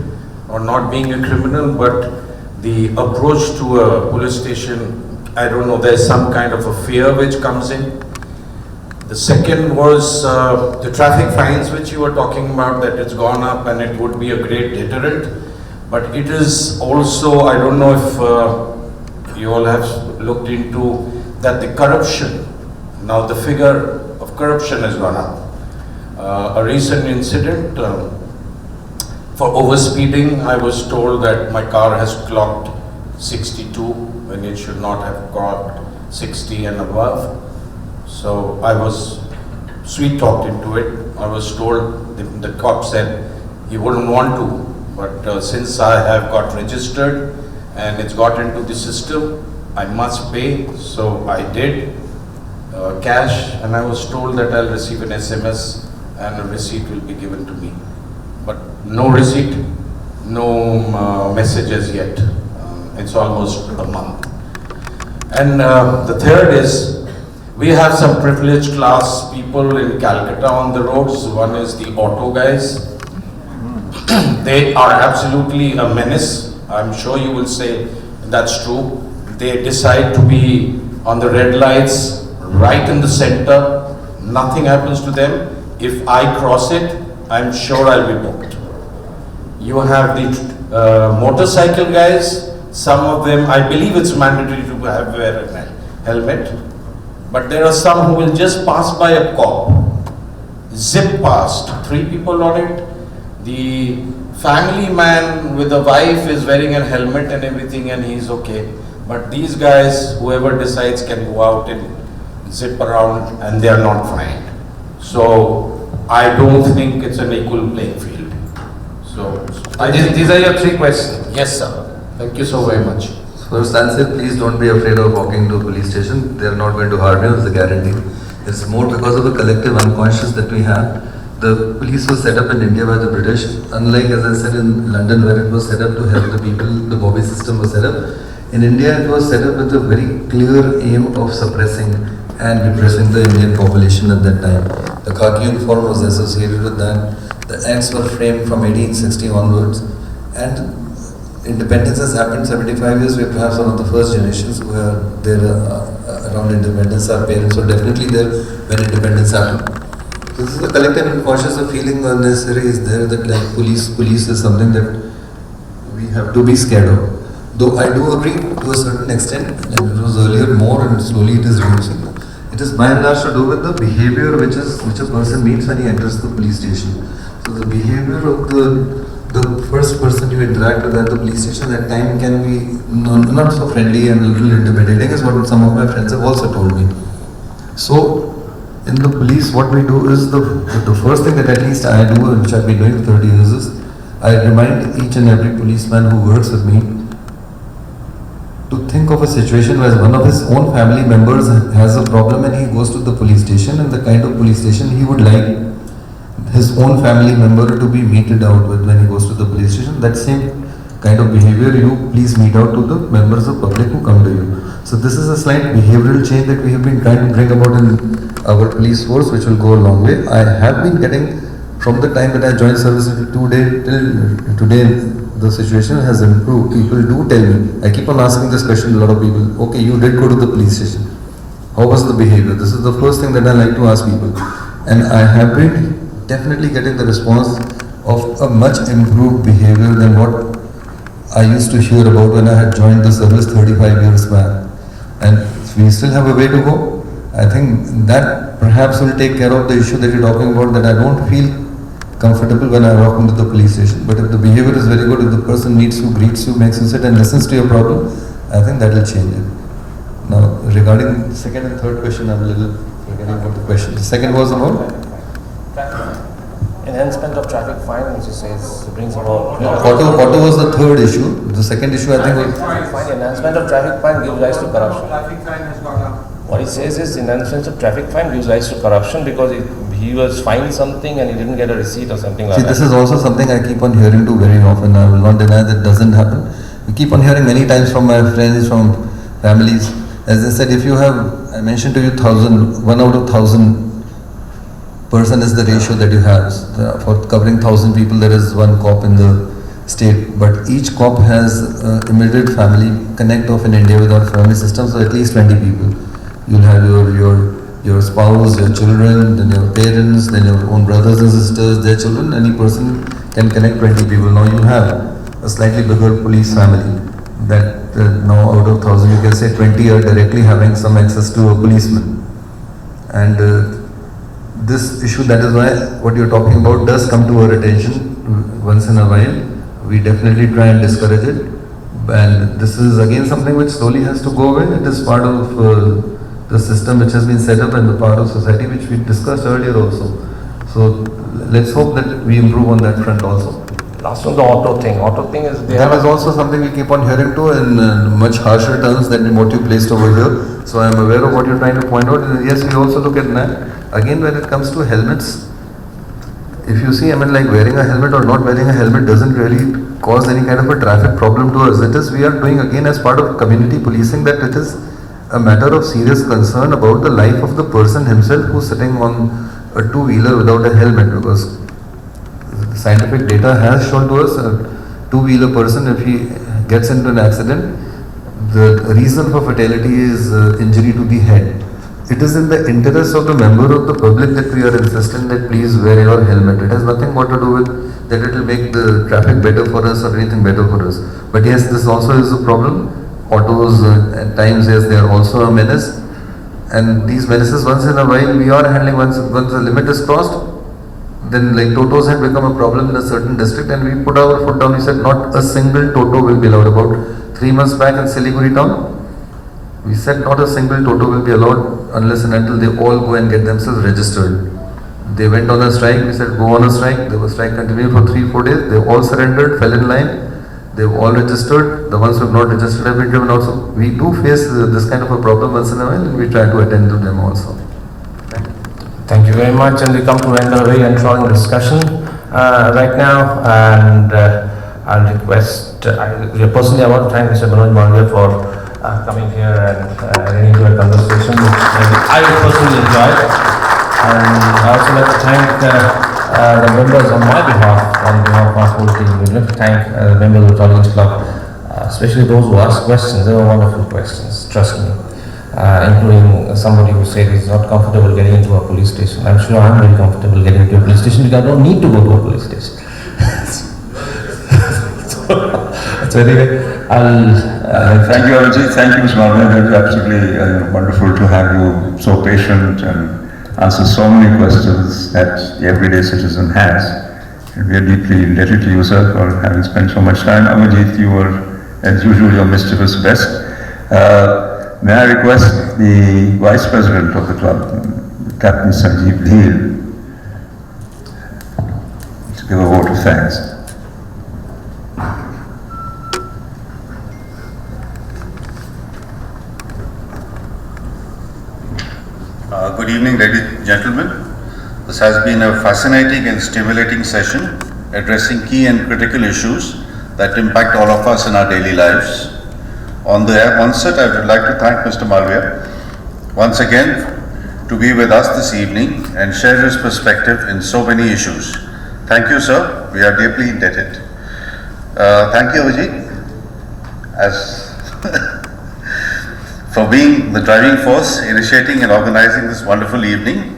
or not being a criminal, but the approach to a police station, I don't know, there's some kind of a fear which comes in. The second was the traffic fines which you were talking about, that it's gone up and it would be a great deterrent. But it is also, I don't know if you all have looked into that the corruption, now the figure of corruption has gone up. A recent incident, for overspeeding, I was told that my car has clocked 62 when it should not have clocked 60 and above. So I was sweet talked into it. I was told, the cop said he wouldn't want to, but since I have got registered and it's got into the system, I must pay. So I did cash, and I was told that I'll receive an SMS and a receipt will be given to me. But no receipt, no messages yet. It's almost a month. And the third is, we have some privileged class people in Calcutta on the roads. One is the auto guys. They are absolutely a menace. I'm sure you will say that's true. They decide to be on the red lights right in the center. Nothing happens to them. If I cross it, I'm sure I'll be booked. You have the motorcycle guys. Some of them, I believe it's mandatory to wear a helmet. But there are some who will just pass by a cop, zip past, 3 people on it. The family man with a wife is wearing a helmet and everything, and he's okay. But these guys, whoever decides, can go out and zip around and they are not fined. So I don't think it's an equal playing field. So these are your 3 questions. Yes, sir. Thank you so very much. First answer, please don't be afraid of walking to a police station. They are not going to harm you, it's a guarantee. It's more because of a collective unconscious that we have. The police was set up in India by the British, unlike, as I said, in London, where it was set up to help the people, the Bobby system was set up. In India, it was set up with a very clear aim of suppressing and repressing the Indian population at that time. The khaki uniform was associated with that. The acts were framed from 1860 onwards, and independence has happened 75 years. We're perhaps one of the first generations who are there around independence. Our parents were definitely there when independence happened. This is a collective unconscious feeling unnecessary is there that like police is something that we have to be scared of. Though I do agree to a certain extent, and it was earlier more and slowly it is reducing. It is by and large to do with the behavior which a person meets when he enters the police station. So the behavior of the first person you interact with at the police station at time can be not so friendly and a little intimidating is what some of my friends have also told me. So in the police what we do is the first thing that at least I do, which I've been doing for 30 years, is I remind each and every policeman who works with me to think of a situation where one of his own family members has a problem and he goes to the police station, and the kind of police station he would like his own family member to be meted out with when he goes to the police station. That same kind of behavior you please mete out to the members of public who come to you. So this is a slight behavioral change that we have been trying to bring about in our police force, which will go a long way. I have been getting, from the time that I joined service till today, the situation has improved. People do tell me, I keep on asking this question to a lot of people, okay, you did go to the police station. How was the behavior? This is the first thing that I like to ask people. And I have been definitely getting the response of a much improved behavior than what I used to hear about when I had joined the service 35 years back. And we still have a way to go. I think that perhaps will take care of the issue that you're talking about, that I don't feel comfortable when I walk into the police station. But if the behavior is very good, if the person meets you, greets you, makes you sit and listens to your problem, I think that will change it. Now, regarding the second and third question, I'm a little forgetting about the question. The second was about? Enhancement of traffic fine, which says brings about. Auto was the third issue. The second issue, I think, was enhancement of traffic fine gives rise to corruption. What he says is enhancement of traffic fine gives rise to corruption because he was fined something and he didn't get a receipt or something like that. See, this is also something I keep on hearing too very often. I will not deny that doesn't happen. We keep on hearing many times from my friends, from families. As I said, if you have, I mentioned to you 1,000, 1 out of 1,000 person is the ratio that you have. For covering 1,000 people, there is one cop in the state. But each cop has immediate family connect of in India with our family system, so at least 20 people. You'll have your spouse, your children, then your parents, then your own brothers and sisters, their children. Any person can connect 20 people. Now you have a slightly bigger police family that now out of 1,000 you can say 20 are directly having some access to a policeman. And this issue, that is why what you're talking about does come to our attention once in a while. We definitely try and discourage it. And this is again something which slowly has to go away. It is part of the system which has been set up and the part of society which we discussed earlier also. So let's hope that we improve on that front also. Last one, the auto thing. Auto thing is that is also something we keep on hearing too in much harsher terms than what you placed over here. So I am aware of what you're trying to point out. And yes, we also look at that. Again, when it comes to helmets, if you see, I mean, like wearing a helmet or not wearing a helmet doesn't really cause any kind of a traffic problem to us. It is, we are doing again as part of community policing, that it is a matter of serious concern about the life of the person himself who's sitting on a two-wheeler without a helmet, because scientific data has shown to us a two-wheeler person, if he gets into an accident, the reason for fatality is injury to the head. It is in the interest of the member of the public that we are insisting that please wear your helmet. It has nothing more to do with that it will make the traffic better for us or anything better for us. But yes, this also is a problem. Autos at times, yes, they are also a menace. And these menaces, once in a while, we are handling. Once the limit is crossed, then like Totos had become a problem in a certain district, and we put our foot down. We said not a single Toto will be allowed. About 3 months back in Siliguri town, we said not a single Toto will be allowed unless and until they all go and get themselves registered. They went on a strike. We said go on a strike. The strike continued for 3-4 days. They all surrendered, fell in line. They've all registered. The ones who have not registered have been driven also. We do face this kind of a problem once in a while, and we try to attend to them also. Thank you very much, and we come to end of a very enthralling discussion right now, and I'll request, personally I want to thank Mr. Manoj Malviya for coming here and getting into a conversation which I personally enjoyed, and I also like to thank the members on my behalf, on behalf of our whole team. We'd like to thank the members of the Audience Club, especially those who asked questions. They were wonderful questions, trust me. including somebody who said he's not comfortable getting into a police station. I'm sure I'm very comfortable getting into a police station because I don't need to go to a police station. So anyway, thank you, Abhijit. Thank you, Mr. Marvin. It was absolutely wonderful to have you so patient and answer so many questions that the everyday citizen has. And we are deeply indebted to you, sir, for having spent so much time. Abhijit, you were, as usual, your mischievous best. May I request the Vice President of the club, Captain Sanjeev Dhir, to give a vote of thanks. Good evening, ladies and gentlemen. This has been a fascinating and stimulating session addressing key and critical issues that impact all of us in our daily lives. On the onset, I would like to thank Mr. Malviya once again to be with us this evening and share his perspective in so many issues. Thank you, sir. We are deeply indebted. Thank you, Abhijit, for being the driving force, initiating and organizing this wonderful evening.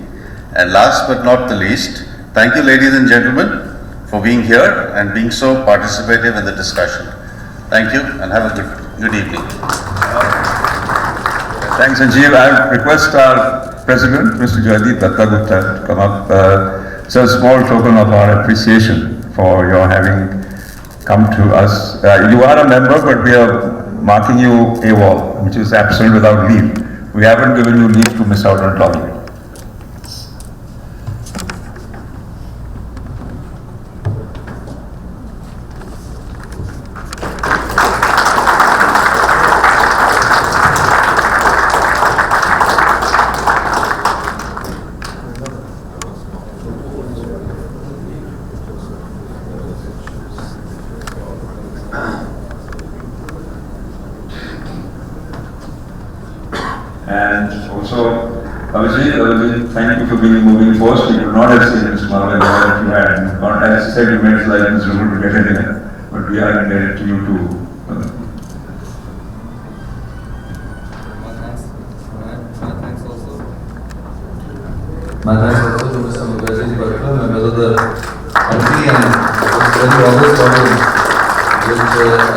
And last but not the least, thank you, ladies and gentlemen, for being here and being so participative in the discussion. Thank you and have a good evening. Thanks, Sanjeev. I request our President, Mr. Jaydeep Datta Gupta, to come up. It's a small token of our appreciation for your having come to us. You are a member, but we are marking you AWOL, which is absent without leave. We haven't given you leave to miss out on talking. And also, Abhijit, thank you for being a moving force. We could not have seen Mr. Marvin if you had. Not as I said, you made it like miserable to get in here, but we are indebted to you too. My thanks also to Mr. Mukherjee Butler, members of the committee, and very always talking, which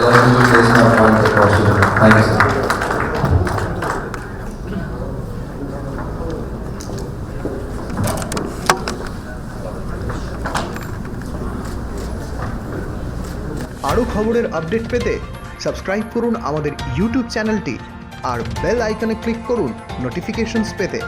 allows me to place my points across to them. Thank you, sir. আরও খবরের update পেতে subscribe করুন আমাদের YouTube চ্যানেলটি আর bell আইকনে click করুন notifications পেতে।